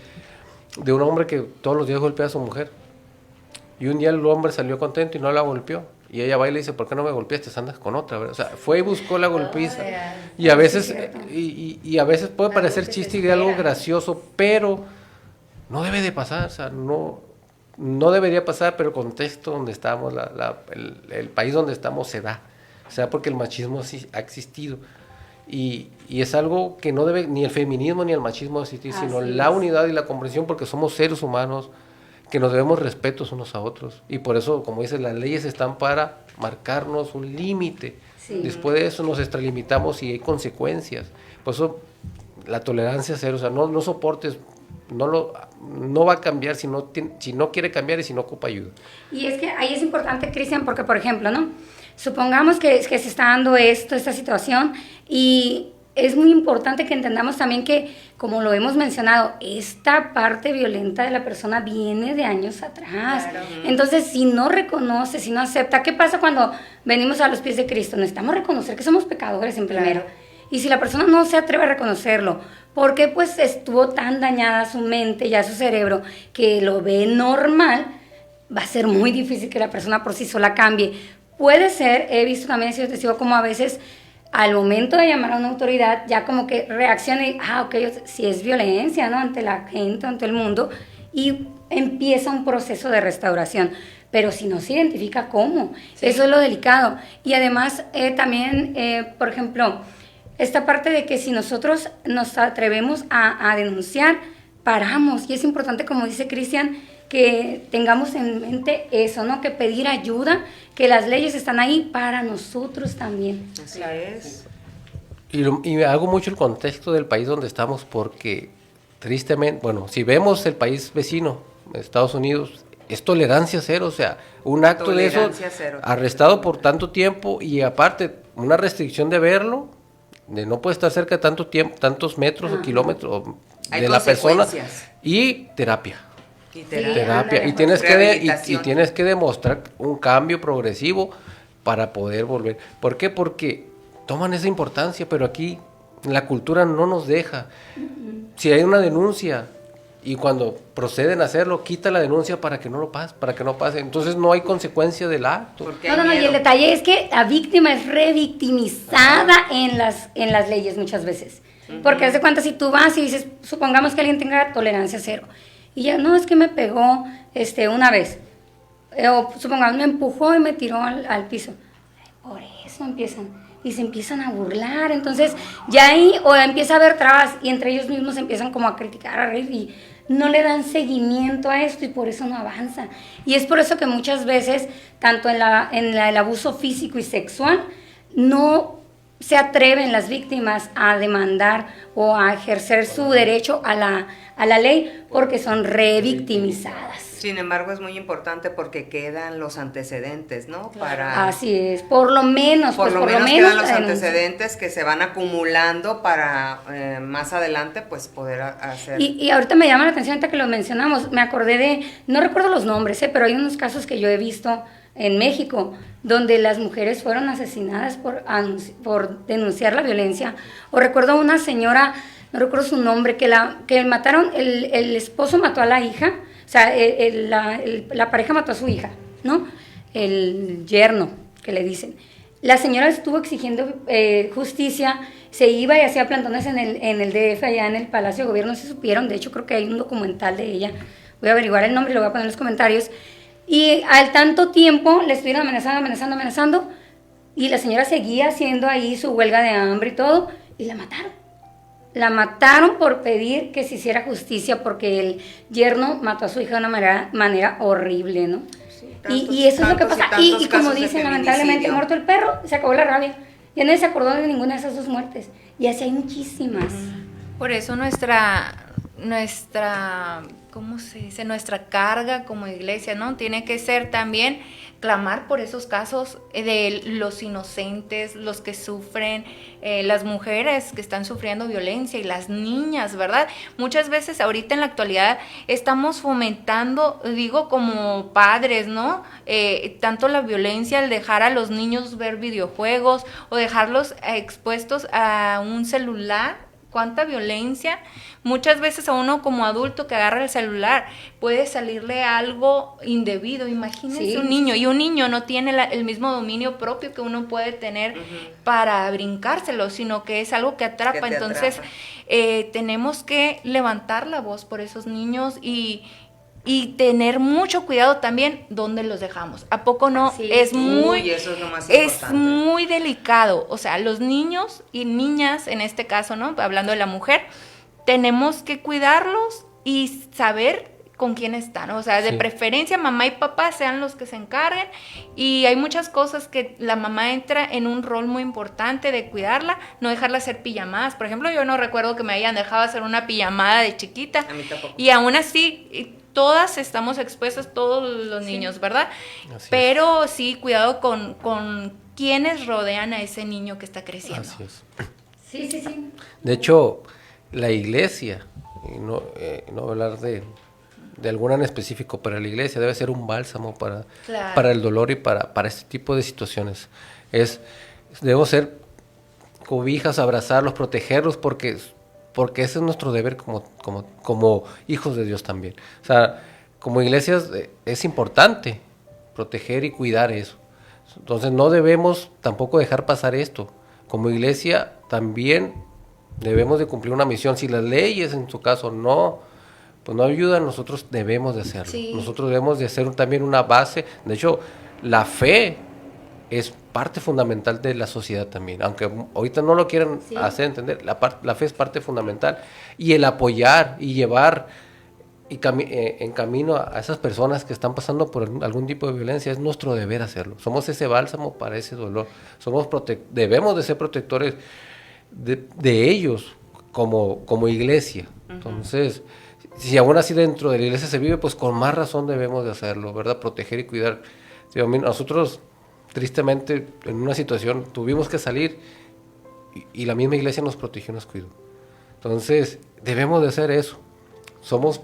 de un hombre que todos los días golpea a su mujer. Y un día el hombre salió contento y no la golpeó. Y ella va y le dice, ¿por qué no me golpeaste? Andas con otra, ¿verdad? O sea, fue y buscó la golpiza. Y a veces, y a veces puede parecer chiste y de algo gracioso, pero no debe de pasar, o sea, no debería pasar, pero el contexto donde estamos, el país donde estamos se da. O sea, porque el machismo sí ha existido. Y es algo que no debe ni el feminismo ni el machismo existir, sino la unidad y la comprensión, porque somos seres humanos que nos debemos respetos unos a otros. Y por eso, como dice, las leyes están para marcarnos un límite. Sí. Después de eso nos extralimitamos y hay consecuencias. Por eso la tolerancia cero, o sea, no soportes, no va a cambiar si no quiere cambiar y si no ocupa ayuda. Y es que ahí es importante, Cristian, porque, por ejemplo, ¿no? Supongamos que se está dando esta situación, y es muy importante que entendamos también que, como lo hemos mencionado, esta parte violenta de la persona viene de años atrás. Claro. Entonces, si no reconoce, si no acepta, ¿qué pasa cuando venimos a los pies de Cristo? Necesitamos reconocer que somos pecadores en primero. Claro. Y si la persona no se atreve a reconocerlo, porque pues estuvo tan dañada su mente, ya su cerebro, que lo ve normal, va a ser muy difícil que la persona por sí sola cambie. Puede ser, he visto también, sido testigo, como a veces al momento de llamar a una autoridad ya como que reacciona y, ok, si es violencia, ¿no? Ante la gente, ante el mundo, y empieza un proceso de restauración. Pero si no se identifica cómo, eso es lo delicado. Y además también, por ejemplo, esta parte de que si nosotros nos atrevemos a denunciar, paramos. Y es importante, como dice Cristian, que tengamos en mente eso, ¿no? Que pedir ayuda, que las leyes están ahí para nosotros también. Así es. Y hago mucho el contexto del país donde estamos porque, tristemente, bueno, si vemos el país vecino, Estados Unidos, es tolerancia cero, o sea, un acto de eso, cero, arrestado por tanto tiempo y aparte una restricción de verlo, de no puede estar cerca de tanto tiempo, tantos metros o kilómetros de la persona, y terapia. Y tienes que demostrar un cambio progresivo para poder volver. ¿Por qué? Porque toman esa importancia, pero aquí la cultura no nos deja. Si hay una denuncia y cuando proceden a hacerlo, quita la denuncia para que no lo pase, para que no pase. Entonces no hay consecuencia del acto. Porque No, hay y el miedo. detalle es que la víctima es revictimizada en las leyes muchas veces. Porque haz de cuenta, si tú vas y dices, supongamos que alguien tenga tolerancia cero, y ya, no, es que me pegó una vez, o supongamos me empujó y me tiró al piso. Por eso y se empiezan a burlar, entonces ya ahí, o empieza a haber trabas, y entre ellos mismos empiezan como a criticar, a reír, y no le dan seguimiento a esto, y por eso no avanza. Y es por eso que muchas veces, tanto en el abuso físico y sexual, no se atreven las víctimas a demandar o a ejercer su derecho a la ley, porque son revictimizadas. Sin embargo, es muy importante porque quedan los antecedentes, ¿no? Así es, por lo menos quedan los la denuncia. antecedentes que se van acumulando para más adelante pues poder hacer. Y ahorita me llama la atención, ahorita que lo mencionamos, me acordé no recuerdo los nombres, pero hay unos casos que yo he visto en México, donde las mujeres fueron asesinadas por denunciar la violencia. O recuerdo una señora, no recuerdo su nombre, que mataron, el esposo mató a la hija, o sea, la pareja mató a su hija, ¿no? El yerno, que le dicen. La señora estuvo exigiendo justicia, se iba y hacía plantones en el DF, allá en el Palacio de Gobierno, se supieron, de hecho creo que hay un documental de ella, voy a averiguar el nombre y lo voy a poner en los comentarios, y al tanto tiempo le estuvieron amenazando, y la señora seguía haciendo ahí su huelga de hambre y todo, y la mataron. La mataron por pedir que se hiciera justicia, porque el yerno mató a su hija de una manera horrible, ¿no? Sí, y eso es lo que tantos y pasa. Y tantos como casos de dicen, lamentablemente, feminicidio. muerto el perro, se acabó la rabia. Ya nadie se acordó de ninguna de esas dos muertes. Y así hay muchísimas. Por eso nuestra, ¿cómo se dice? Nuestra carga como iglesia, ¿no? Tiene que ser también clamar por esos casos de los inocentes, los que sufren, las mujeres que están sufriendo violencia y las niñas, ¿verdad? Muchas veces ahorita en la actualidad estamos fomentando, digo, como padres, ¿no? Tanto la violencia, el dejar a los niños ver videojuegos o dejarlos expuestos a un celular. Cuánta violencia, muchas veces a uno como adulto que agarra el celular puede salirle algo indebido, imagínense Sí. un niño, y un niño no tiene el mismo dominio propio que uno puede tener para brincárselo, sino que es algo que atrapa, Que te entonces atrapa. tenemos que levantar la voz por esos niños y tener mucho cuidado también dónde los dejamos. ¿A poco no? Sí. Es Uy, muy... eso es lo más Es importante. muy delicado, o sea, los niños y niñas, en este caso, ¿no? Hablando de la mujer, tenemos que cuidarlos y saber con quién están, o sea, de Sí. preferencia mamá y papá sean los que se encarguen, y hay muchas cosas que la mamá entra en un rol muy importante de cuidarla, no dejarla hacer pijamadas. Por ejemplo, yo no recuerdo que me hayan dejado hacer una pijamada de chiquita, A mí tampoco. y aún así todas estamos expuestas, todos los niños, ¿verdad? Así es. Pero sí, cuidado con quienes rodean a ese niño que está creciendo. Así es. Sí. De hecho, la iglesia, y no voy a hablar de alguna en específico, pero la iglesia debe ser un bálsamo para el dolor y para este tipo de situaciones. Debemos ser cobijas, abrazarlos, protegerlos, porque ese es nuestro deber como hijos de Dios también. O sea, como iglesias es importante proteger y cuidar eso. Entonces no debemos tampoco dejar pasar esto. Como iglesia también debemos de cumplir una misión. Si las leyes en su caso no ayudan, nosotros debemos de hacerlo. Sí. Nosotros debemos de hacer también una base. De hecho, la fe es parte fundamental de la sociedad también, aunque ahorita no lo quieran hacer entender, la fe es parte fundamental, y el apoyar y llevar en camino a esas personas que están pasando por algún tipo de violencia es nuestro deber hacerlo. Somos ese bálsamo para ese dolor, debemos de ser protectores de ellos como iglesia. Entonces, si aún así dentro de la iglesia se vive, pues con más razón debemos de hacerlo, ¿verdad? Proteger y cuidar. Sí, nosotros tristemente en una situación tuvimos que salir y la misma iglesia nos protegió y nos cuidó. Entonces debemos de hacer eso. Somos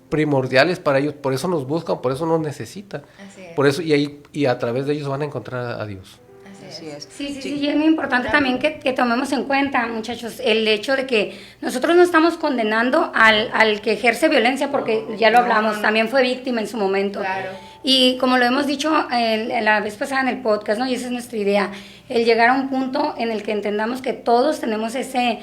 primordiales para ellos, por eso nos buscan, por eso nos necesitan. Así es. Por eso y a través de ellos van a encontrar a Dios. Así Así es. Sí, y es muy importante también que tomemos en cuenta, muchachos, el hecho de que nosotros no estamos condenando al que ejerce violencia, porque ya lo hablamos, también fue víctima en su momento. Claro. Y como lo hemos dicho la vez pasada en el podcast, ¿no? Y esa es nuestra idea, el llegar a un punto en el que entendamos que todos tenemos ese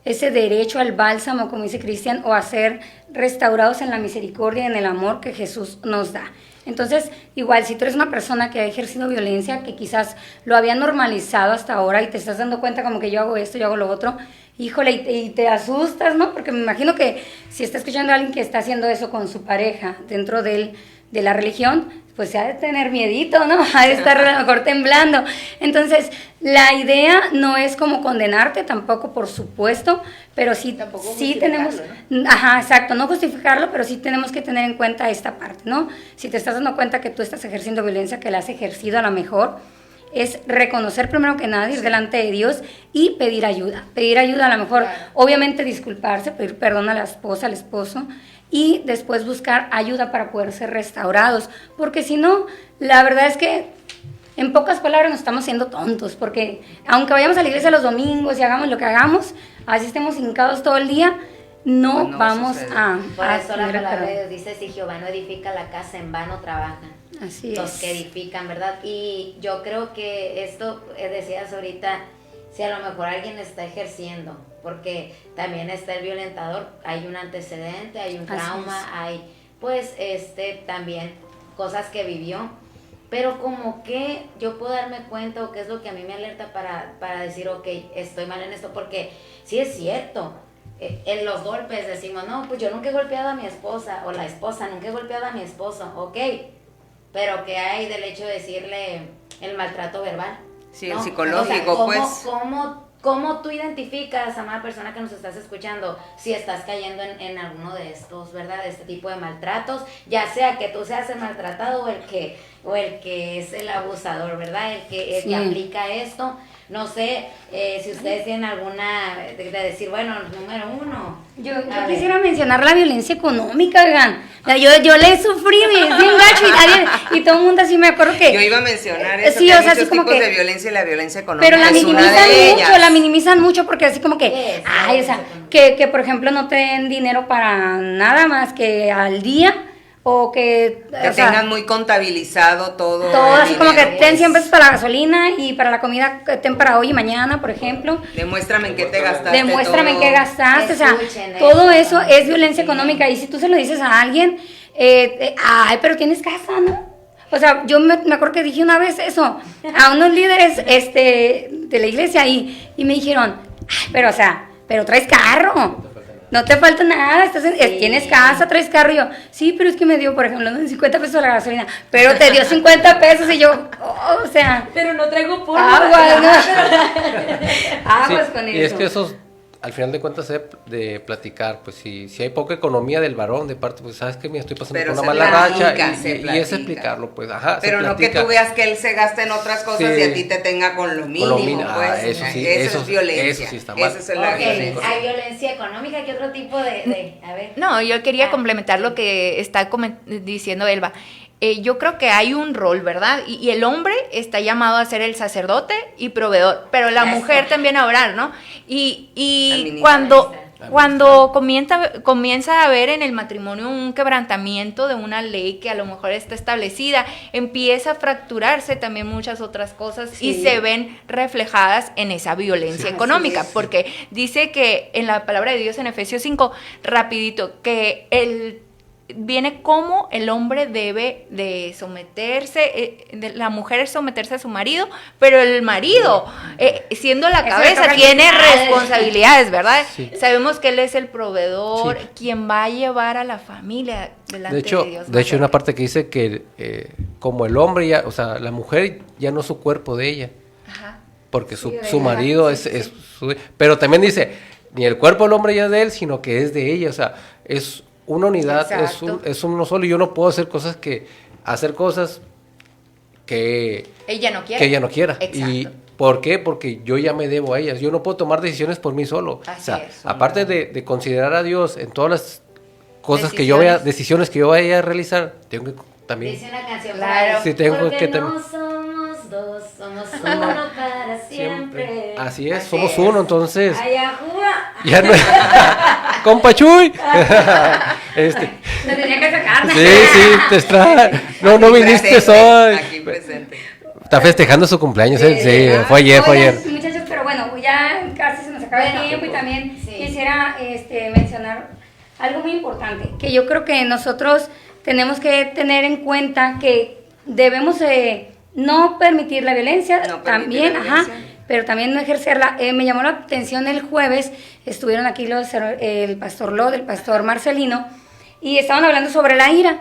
derecho al bálsamo, como dice Cristian, o a ser restaurados en la misericordia y en el amor que Jesús nos da. Entonces, igual, si tú eres una persona que ha ejercido violencia, que quizás lo había normalizado hasta ahora y te estás dando cuenta como que yo hago esto, yo hago lo otro, híjole, y te asustas, ¿no? Porque me imagino que si está escuchando a alguien que está haciendo eso con su pareja dentro de la religión, pues se ha de tener miedito, ¿no? Ha de estar a lo mejor temblando. Entonces, la idea no es como condenarte tampoco, por supuesto, pero sí tenemos, ¿no? Ajá, exacto, no justificarlo, pero sí tenemos que tener en cuenta esta parte, ¿no? Si te estás dando cuenta que tú estás ejerciendo violencia, que la has ejercido a lo mejor, es reconocer primero que nada, ir delante de Dios y pedir ayuda. Pedir ayuda, a lo mejor, obviamente disculparse, pedir perdón a la esposa, al esposo, y después buscar ayuda para poder ser restaurados, porque si no, la verdad es que en pocas palabras nos estamos siendo tontos, porque aunque vayamos a la iglesia los domingos y hagamos lo que hagamos, así estemos hincados todo el día, no vamos a Por eso la tener palabra de perdón. Dios dice, si Jehová no edifica la casa, en vano trabajan Así los es. que edifican, ¿verdad? Y yo creo que esto, decías ahorita, si a lo mejor alguien está ejerciendo, porque también está el violentador, hay un antecedente, hay un Así trauma, es. hay pues también cosas que vivió, pero como que yo puedo darme cuenta, o qué es lo que a mí me alerta para decir, ok, estoy mal en esto, porque sí es cierto, en los golpes decimos, no, pues yo nunca he golpeado a mi esposa, o la esposa nunca he golpeado a mi esposo, ok, pero ¿qué hay del hecho de decirle el maltrato verbal? Sí, ¿no? el psicológico, ¿cómo, pues. ¿Cómo tú identificas, amada persona que nos estás escuchando, si estás cayendo en alguno de estos, ¿verdad? De este tipo de maltratos, ya sea que tú seas el maltratado o el que es el abusador, ¿verdad? El que aplica esto. No sé si ustedes tienen alguna de decir, bueno, número uno. Yo quisiera mencionar la violencia económica, oigan. O sea, yo le sufrí bien gacho y todo el mundo así, me acuerdo que... Yo iba a mencionar eso, sí, que o hay sea, muchos así como tipos que... de violencia y la violencia económica Pero la es una minimizan de mucho, ellas. la minimizan mucho porque así como que, ¿Qué es? ay, o sea, que por ejemplo no te den dinero para nada más que al día, o que... Que o sea, tengan muy contabilizado todo. todo el así como que dinero, ten pues. 100 pesos para la gasolina y para la comida que ten para hoy y mañana, por ejemplo. Demuéstrame en qué te gastaste. Demuéstrame en todo. qué gastaste, o sea, Escuchen todo eso eso es violencia económica. Y si tú se lo dices a alguien, ay, pero tienes casa, ¿no? O sea, yo me acuerdo que dije una vez eso a unos líderes de la iglesia y me dijeron, ay, pero o sea, pero traes carro. No te falta nada, tienes casa, traes carro. Y yo, sí, pero es que me dio, por ejemplo, 50 pesos la gasolina, pero te dio 50 pesos y yo, o sea, Pero no traigo polvo. aguas, ¿no? Aguas Sí, con eso. y es que esos, al final de cuentas, de platicar, pues si hay poca economía del varón, de parte, pues sabes que me estoy pasando Pero por se una mala platica, racha, se y es platica. explicarlo, pues, ajá, Pero se no que platica. tú veas que él se gasta en otras cosas Sí. y a ti te tenga con lo mínimo. Pues. eso sí, eso es violencia. eso sí está mal. Eso es la Ok, violencia. hay violencia económica, ¿qué otro tipo a ver? No, yo quería Ah. complementar lo que está diciendo Elba. Yo creo que hay un rol, ¿verdad? Y el hombre está llamado a ser el sacerdote y proveedor, pero la Eso. mujer también a orar, ¿no? Y Administrar. cuando comienza a haber en el matrimonio un quebrantamiento de una ley que a lo mejor está establecida, empieza a fracturarse también muchas otras cosas y Sí. se ven reflejadas en esa violencia Sí. económica, Así es. porque dice que en la palabra de Dios en Efesios 5, rapidito, que viene cómo el hombre debe de someterse, la mujer es someterse a su marido, pero el marido, siendo la Eso le cabeza, toca al tiene padre. responsabilidades, ¿verdad? Sí. Sabemos que él es el proveedor, Sí. quien va a llevar a la familia delante de Dios. De hecho hay una parte que dice que como el hombre ya, o sea, la mujer ya no es su cuerpo de ella, Ajá. porque Sí, de su verdad, marido sí, es su... Pero también dice, ni el cuerpo del hombre ya es de él, sino que es de ella, o sea, es una unidad, Exacto. es uno solo, y yo no puedo hacer cosas que Ella no quiere. que ella no quiera. Exacto. ¿Y por qué? Porque yo ya me debo a ellas. Yo no puedo tomar decisiones por mí solo. Así o sea, es. aparte de considerar a Dios en todas las cosas que yo vaya, decisiones que yo vaya a realizar, tengo que también... Dice una canción Claro. para Sí, tengo porque que no somos dos, somos uno para siempre. Así es, somos uno, entonces. Ayajúa. Ya no. ¡Compa Chuy! Lo tenía que sacar. Sí, te extraño. No viniste hoy. Aquí presente. Está festejando su cumpleaños, sí, fue ayer. Oigan, muchachos, pero bueno, ya casi se nos acaba el tiempo y también quisiera mencionar algo muy importante, que yo creo que nosotros tenemos que tener en cuenta que debemos no permitir la violencia, también, pero también no ejercerla. Me llamó la atención el jueves, estuvieron aquí el pastor Lot, el pastor Marcelino, y estaban hablando sobre la ira.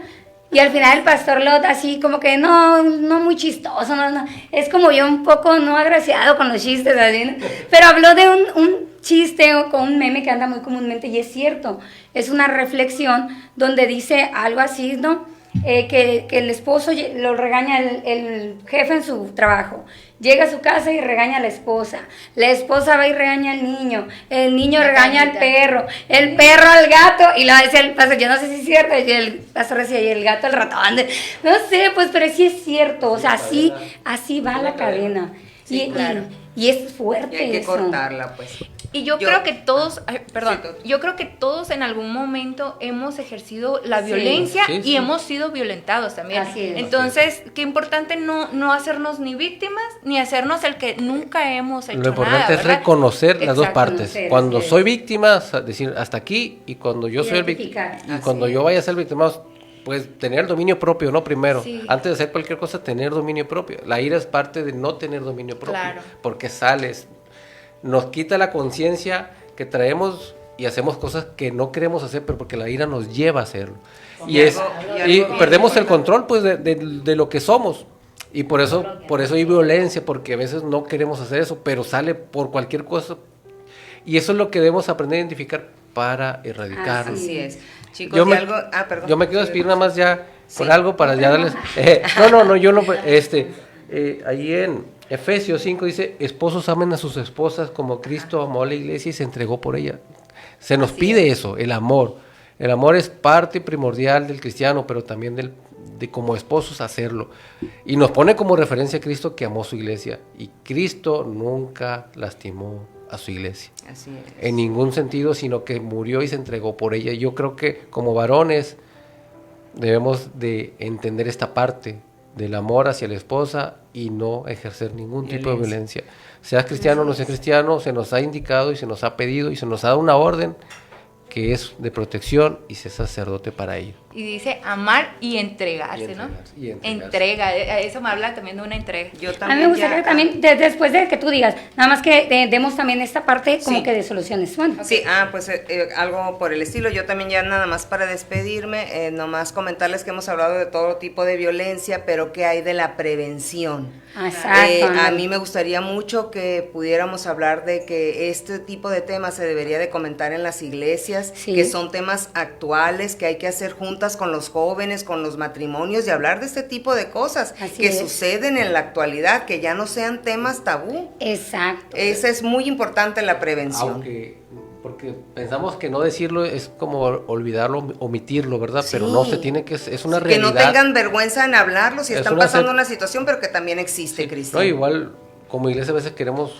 Y al final el pastor Lot así como que no muy chistoso, no, es como yo un poco no agraciado con los chistes, así, ¿no? Pero habló de un chiste o con un meme que anda muy comúnmente y es cierto, es una reflexión donde dice algo así, ¿no? Que el esposo lo regaña el jefe en su trabajo, llega a su casa y regaña a la esposa va y regaña al niño, el niño regaña al perro, el perro al gato, y lo decía el pastor, yo no sé si es cierto, y el pastor decía, y el gato al ratón, no sé, pues, pero sí es cierto, o sea, así va la cadena, y es fuerte. Y hay que eso. cortarla, pues. Y yo creo que todos, yo creo que todos en algún momento hemos ejercido la violencia y hemos sido violentados también. Así es. Entonces, qué importante no hacernos ni víctimas, ni hacernos el que nunca hemos hecho Lo importante nada, es reconocer las dos partes. Reconocer, Cuando sí. soy víctima, decir hasta aquí, y cuando yo soy el Identificar. víctima, y cuando yo vaya a ser victimado, pues tener dominio propio, ¿no? Primero, Sí. antes de hacer cualquier cosa, tener dominio propio. La ira es parte de no tener dominio propio, Claro. porque sales, nos quita la conciencia que traemos y hacemos cosas que no queremos hacer, pero porque la ira nos lleva a hacerlo. Y perdemos el control, pues, de lo que somos. Y por eso hay violencia, porque a veces no queremos hacer eso, pero sale por cualquier cosa. Y eso es lo que debemos aprender a identificar para erradicarlo. Así es. Chicos, Yo y me- algo... perdón. Yo me quiero despedir nada más ya con Sí. algo para ya darles... yo no... ahí en Efesios 5 dice, esposos amen a sus esposas como Cristo amó a la iglesia y se entregó por ella. Se nos pide eso, el amor. El amor es parte primordial del cristiano, pero también de como esposos hacerlo. Y nos pone como referencia a Cristo que amó su iglesia. Y Cristo nunca lastimó a su iglesia. Así es. En ningún sentido, sino que murió y se entregó por ella. Yo creo que como varones debemos de entender esta parte del amor hacia la esposa y no ejercer ningún tipo de violencia. Seas cristiano o no seas cristiano, se nos ha indicado y se nos ha pedido y se nos ha dado una orden que es de protección y ser sacerdote para ello. Y dice amar y entregarse, ¿no? Y entregarse. Entrega, eso me habla también de una entrega. Yo A mí también me gustaría ya- también, después de que tú digas, nada más que demos también esta parte como Sí. que de soluciones. Bueno, Sí, pues algo por el estilo. Yo también ya nada más para despedirme, nomás comentarles que hemos hablado de todo tipo de violencia, pero ¿qué hay de la prevención? exacto. A mí me gustaría mucho que pudiéramos hablar de que este tipo de temas se debería de comentar en las iglesias, Sí. que son temas actuales, que hay que hacer juntas con los jóvenes, con los matrimonios y hablar de este tipo de cosas Así que es. suceden en la actualidad, que ya no sean temas tabú. Exacto. Esa es muy importante la prevención. Porque pensamos que no decirlo es como olvidarlo, omitirlo, ¿verdad? Pero no, se tiene que, es una Que realidad. no tengan vergüenza en hablarlo si Es están una pasando cer- una situación, pero que también existe, Cristian. No, igual, como iglesia a veces queremos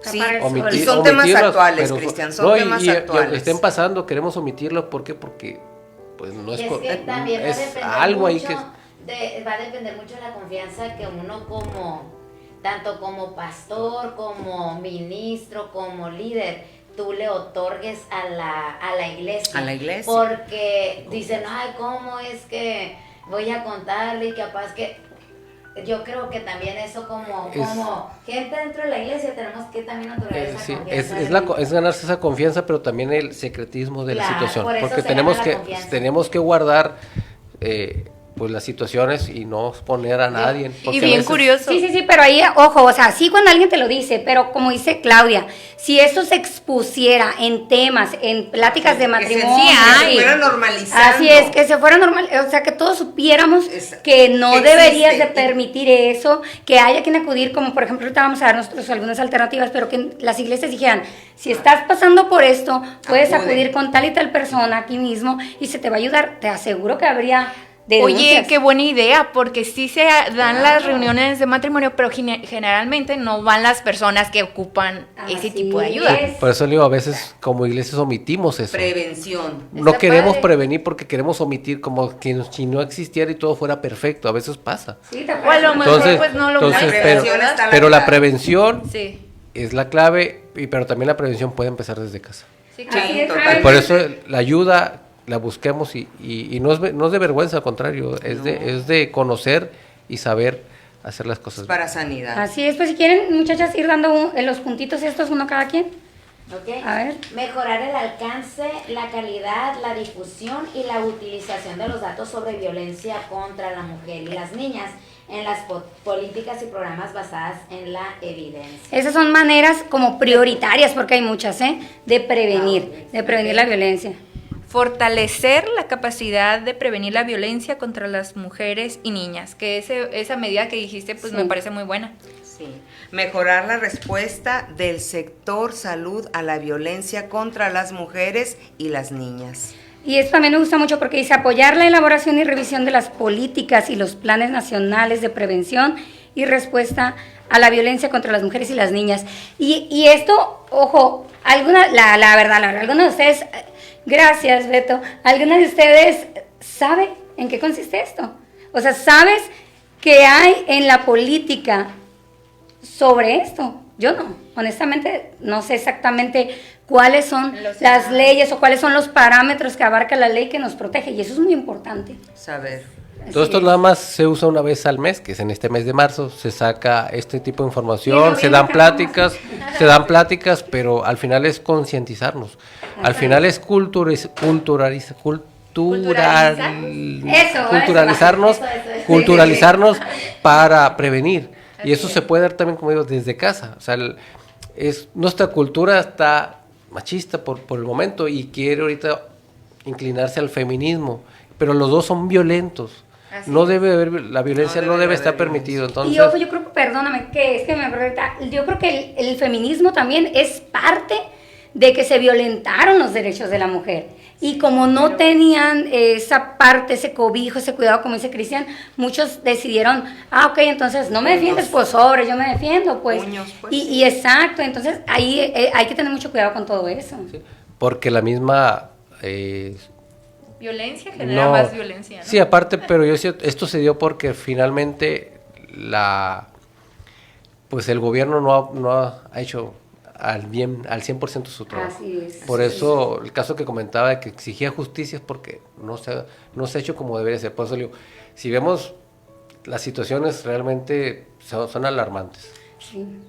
Sí, Tapar el sol. omitir, y son temas omitirlos, actuales, pero- Cristian, son no, temas y actuales. aunque estén pasando, queremos omitirlos, ¿por qué? Porque pues no es, Y es que también va a es depender algo ahí mucho que... va a depender mucho de la confianza que uno tanto como pastor, como ministro, como líder, tú le otorgues a la iglesia. A la iglesia. Porque dicen, ay, ¿cómo es que voy a contarle? Y capaz que... Yo creo que también eso como gente dentro de la iglesia tenemos que también otorgar esa Sí, confianza. es ganarse esa confianza, pero también el secretismo de la Claro, situación, por eso porque se tenemos gana la que confianza. guardar pues las situaciones y no exponer a nadie. porque Y a bien veces- curioso. Sí, pero ahí, ojo, o sea, sí cuando alguien te lo dice, pero como dice Claudia, si eso se expusiera en temas, en pláticas de matrimonio, que se fuera ay, normalizando. así es, que se fuera normal, o sea, que todos supiéramos que no que deberías de existe. permitir eso, que haya quien acudir, como por ejemplo, ahorita vamos a dar nosotros algunas alternativas, pero que las iglesias dijeran, si estás pasando por esto, puedes Acude. acudir con tal y tal persona aquí mismo y se te va a ayudar, te aseguro que habría denuncias. Oye, qué buena idea, porque sí se dan las reuniones de matrimonio, pero generalmente no van las personas que ocupan ese Así tipo de ayuda. es. Por eso le digo, a veces como iglesias omitimos eso. Prevención. No Está queremos padre. prevenir porque queremos omitir, como que si no existiera y todo fuera perfecto. A veces pasa. Sí, ¿te O a lo acuerdas? mejor Entonces, pues no lo entonces, muestran, pero- ¿verdad? está la Pero la clave. prevención Sí, es la clave, pero también la prevención puede empezar desde casa. sí, Así claro. es, total. ¿sabes? Por eso la ayuda la busquemos y no es de vergüenza, al contrario, es de conocer y saber hacer las cosas. Es para sanidad. Así es, pues si quieren, muchachas, ir dando los puntitos estos, uno cada quien. ¿Ok? A ver. Mejorar el alcance, la calidad, la difusión y la utilización de los datos sobre violencia contra la mujer y las niñas en las políticas y programas basadas en la evidencia. Esas son maneras como prioritarias, porque hay muchas, de prevenir la violencia. Fortalecer la capacidad de prevenir la violencia contra las mujeres y niñas, que esa medida que dijiste pues Sí. me parece muy buena. Sí. Mejorar la respuesta del sector salud a la violencia contra las mujeres y las niñas. Y esto también me gusta mucho porque dice apoyar la elaboración y revisión de las políticas y los planes nacionales de prevención y respuesta a la violencia contra las mujeres y las niñas. Y esto, ojo, la verdad, algunos de ustedes, gracias Beto, ¿alguna de ustedes sabe en qué consiste esto? O sea, ¿sabes qué hay en la política sobre esto? Yo no, honestamente no sé exactamente cuáles son las leyes o cuáles son los parámetros que abarca la ley que nos protege y eso es muy importante. Saber. Todo esto Así nada más se usa una vez al mes, que es en este mes de marzo, se saca este tipo de información, Sí, se dan pláticas, pero al final es concientizarnos. Al final es culturalizarnos Eso. culturalizarnos para prevenir. Y eso se puede dar también, como digo, desde casa. O sea, nuestra cultura está machista por el momento y quiere ahorita inclinarse al feminismo, pero los dos son violentos. No debe haber, la violencia no debe estar permitido. Entonces, Y ojo, yo creo, perdóname, que es que me acuerdo ahorita, yo creo que el feminismo también es parte de que se violentaron los derechos de la mujer. Y como no tenían esa parte, ese cobijo, ese cuidado, como dice Cristian, muchos decidieron, ok, entonces no me defiendes, pues sobre, yo me defiendo, pues. Puños, pues. Y exacto, entonces ahí hay que tener mucho cuidado con todo eso. porque la misma Violencia genera no, más violencia, ¿no? sí, aparte, pero yo sé, esto se dio porque finalmente pues el gobierno no ha hecho al 100% su trabajo. Así es. Por eso el caso que comentaba de que exigía justicia es porque no se ha hecho como debería ser. Por eso le digo, si vemos las situaciones realmente son alarmantes.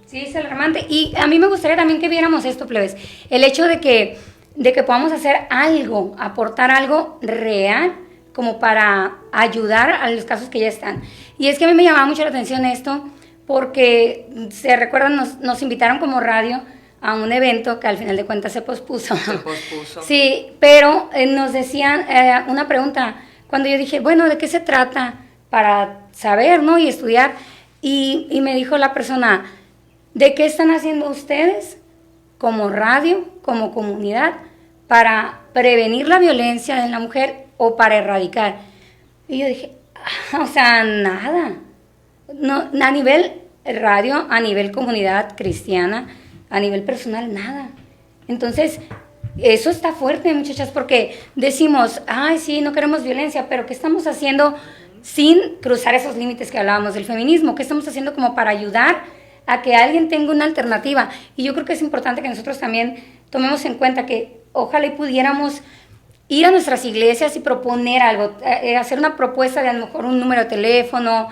Sí, es alarmante. Y a mí me gustaría también que viéramos esto, plebes. El hecho de que podamos hacer algo, aportar algo real, como para ayudar a los casos que ya están. Y es que a mí me llamaba mucho la atención esto, porque, se recuerdan, nos invitaron como radio a un evento que al final de cuentas se pospuso. Se pospuso. Sí, pero nos decían una pregunta, cuando yo dije, bueno, ¿de qué se trata? Para saber, ¿no? Y estudiar. Y me dijo la persona, ¿de qué están haciendo ustedes como radio, como comunidad, para prevenir la violencia en la mujer o para erradicar? Y yo dije, o sea, nada. No, a nivel radio, a nivel comunidad cristiana, a nivel personal, nada. Entonces, eso está fuerte, muchachas, porque decimos, ay, sí, no queremos violencia, pero ¿qué estamos haciendo sin cruzar esos límites que hablábamos del feminismo? ¿Qué estamos haciendo como para ayudar a que alguien tenga una alternativa? Y yo creo que es importante que nosotros también tomemos en cuenta que ojalá y pudiéramos ir a nuestras iglesias y proponer algo, hacer una propuesta de a lo mejor un número de teléfono,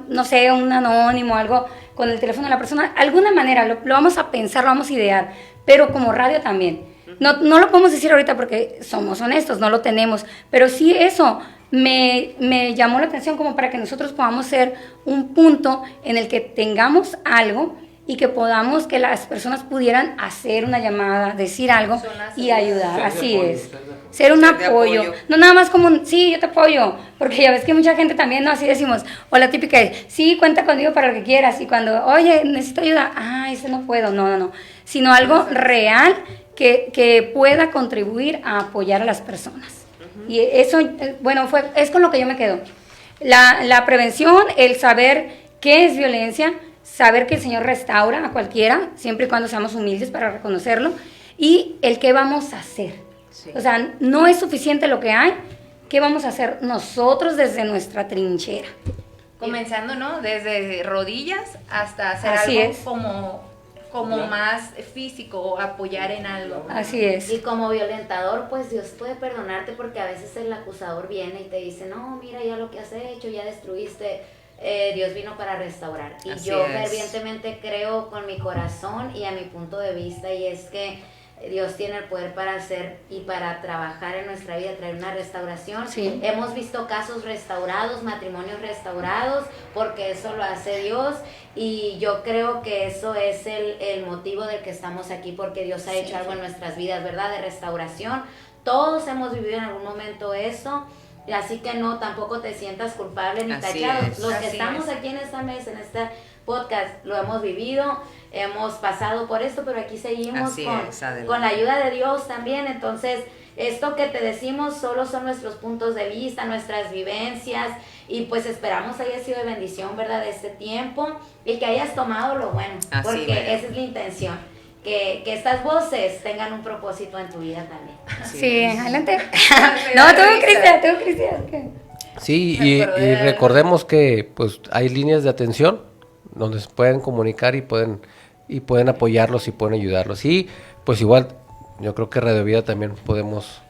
no sé, un anónimo, algo con el teléfono de la persona, alguna manera, lo vamos a pensar, lo vamos a idear, pero como radio también. No lo podemos decir ahorita porque somos honestos, no lo tenemos, pero sí eso me llamó la atención como para que nosotros podamos ser un punto en el que tengamos algo y que podamos, que las personas pudieran hacer una llamada, decir algo y ayudar, así es. Ser un Ser de apoyo. apoyo. No nada más como sí, yo te apoyo, porque ya ves que mucha gente también, no, así decimos, o la típica es, sí, cuenta conmigo para lo que quieras, y cuando, oye, necesito ayuda, eso no puedo, no, sino algo real que pueda contribuir a apoyar a las personas. Y eso, bueno, es con lo que yo me quedo. La prevención, el saber qué es violencia, saber que el Señor restaura a cualquiera, siempre y cuando seamos humildes para reconocerlo, y el qué vamos a hacer. Sí. O sea, no es suficiente lo que hay, ¿qué vamos a hacer nosotros desde nuestra trinchera? Comenzando, ¿no? Desde rodillas hasta hacer Así algo es. como más físico, o apoyar en algo. Así es. Y como violentador, pues Dios puede perdonarte porque a veces el acusador viene y te dice, no, mira ya lo que has hecho, ya destruiste. Dios vino para restaurar. Y Así yo es. fervientemente creo con mi corazón y a mi punto de vista, y es que Dios tiene el poder para hacer y para trabajar en nuestra vida, traer una restauración. Sí. Hemos visto casos restaurados, matrimonios restaurados, porque eso lo hace Dios, y yo creo que eso es el motivo del que estamos aquí, porque Dios ha hecho algo en nuestras vidas, ¿verdad? De restauración. Todos hemos vivido en algún momento eso, y así que no, tampoco te sientas culpable ni Así tachado. es. Los que Así estamos es. aquí en esta mesa, en este podcast, lo hemos vivido, hemos pasado por esto, pero aquí seguimos Así es, adelante. con la ayuda de Dios también. Entonces, esto que te decimos solo son nuestros puntos de vista, nuestras vivencias, y pues esperamos haya sido de bendición, ¿verdad?, de este tiempo, y que hayas tomado lo bueno, Así, porque ¿verdad? esa es la intención. Que estas voces tengan un propósito en tu vida también. Sí, adelante. No, tú, Cristian. ¿Qué? Sí, Me y acordé de algo. recordemos que pues hay líneas de atención donde se pueden comunicar y pueden apoyarlos y pueden ayudarlos. Y pues igual, yo creo que Radio Vida también podemos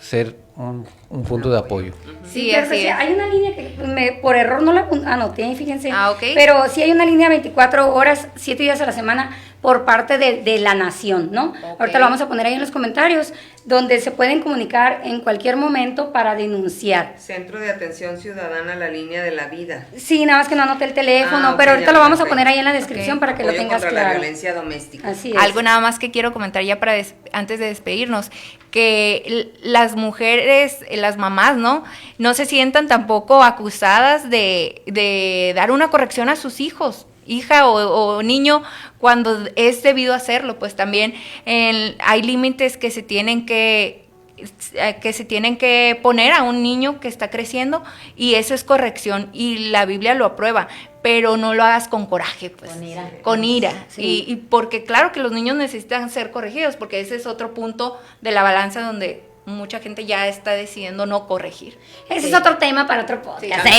ser un punto de apoyo. Sí, pero así pues, es. hay una línea que por error no la anoté, fíjense. Ah, ok. Pero sí hay una línea 24 horas, 7 días a la semana por parte de la nación, ¿no? Ok. Ahorita lo vamos a poner ahí en los comentarios, donde se pueden comunicar en cualquier momento para denunciar. Centro de Atención Ciudadana, la línea de la vida. Sí, nada más que no anoté el teléfono, Ah, ok, pero ahorita ya lo vamos a anoté. poner ahí en la descripción Ok. para que lo Apoyo tengas contra la claro. violencia doméstica. Así es. Algo nada más que quiero comentar ya para antes de despedirnos, que las mujeres, las mamás, ¿no? No se sientan tampoco acusadas de dar una corrección a sus hijos, hija o niño, cuando es debido hacerlo. Pues también hay límites que se tienen que poner a un niño que está creciendo, y eso es corrección, y la Biblia lo aprueba, pero no lo hagas con coraje, pues. Con ira. Sí. Y porque claro que los niños necesitan ser corregidos, porque ese es otro punto de la balanza donde mucha gente ya está decidiendo no corregir. Ese es otro tema para otro podcast. Sí.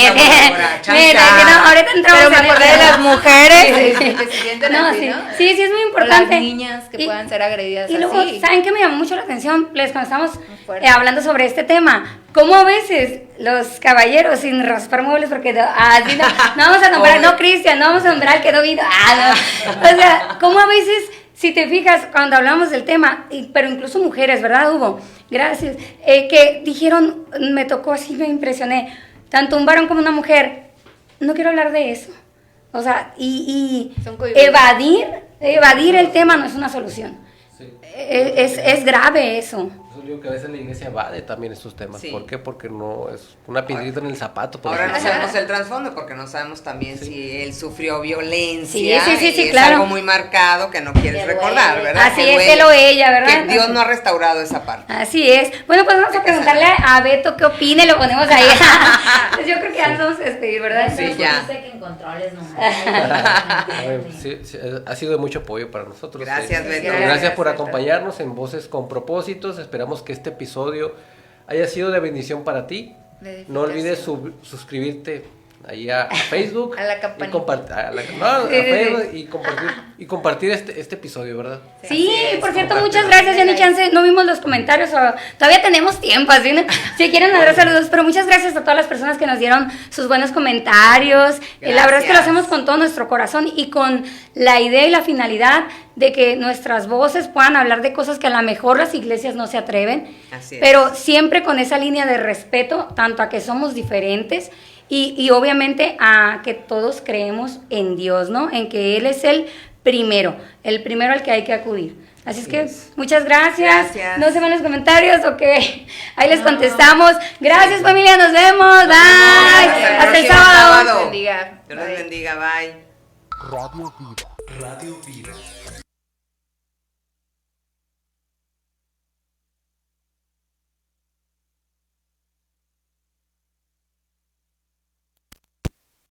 Chancha, Mira, que no, ahorita entramos Pero me en el acordé de tema. las mujeres Sí. que se sienten No, así, sí. ¿no? Sí, es muy O importante. las niñas que Y- puedan ser agredidas Y luego, así. ¿saben qué me llamó mucho la atención? Les cuando estamos Fuerte. hablando sobre este tema, cómo a veces los caballeros, sin raspar muebles, porque así no vamos a nombrar, no Cristian, no vamos a nombrar al que no vino, no. O sea, cómo a veces, si te fijas, cuando hablamos del tema, pero incluso mujeres, ¿verdad, Hugo? Gracias. Que dijeron, me tocó así, me impresioné, tanto un varón como una mujer, no quiero hablar de eso. O sea, y Son cohibidos. evadir el tema no es una solución. Es grave eso. Yo digo que a veces la iglesia evade también estos temas. Sí. ¿Por qué? Porque no es una piedrita en el zapato. por Ahora no ejemplo. sabemos el trasfondo porque no sabemos también si él sufrió violencia. Sí, y es claro. algo muy marcado que no quieres Que recordar, duele. ¿verdad? Así Que es, duele. él o ella, ¿verdad? Que Dios no ha restaurado esa parte. Así es. Bueno, pues vamos a preguntarle a Beto qué opina y lo ponemos ahí. Pues yo creo que ya nos vamos a despedir, ¿verdad? Sí, ya. Dice que en controles nomás. Ay, sí, ha sido de mucho apoyo para nosotros. Gracias, Beto. Gracias por Beto. acompañarnos en Voces con Propósitos. Esperamos que este episodio haya sido de bendición para ti. De No olvides suscribirte ahí a Facebook. A la y campanita. a Facebook y compartir este episodio, ¿verdad? Sí, Así es, por cierto, compártelo. muchas gracias, ya ni chance, no vimos los comentarios, todavía tenemos tiempo, así, ¿no? Si quieren dar saludos, pero muchas gracias a todas las personas que nos dieron sus buenos comentarios. La verdad es que lo Gracias. hacemos con todo nuestro corazón y con la idea y la finalidad de que nuestras voces puedan hablar de cosas que a lo mejor las iglesias no se atreven, Así es. pero siempre con esa línea de respeto, tanto a que somos diferentes y obviamente a que todos creemos en Dios, ¿no? En que Él es el primero al que hay que acudir. Así es que muchas gracias. Gracias. No se van los comentarios, ok. Ahí les contestamos. Gracias, familia, nos vemos. Bye. Hasta Hasta el próximo sábado. sábado. Bendiga. Dios los Bye. bendiga, bye. Radio Vida.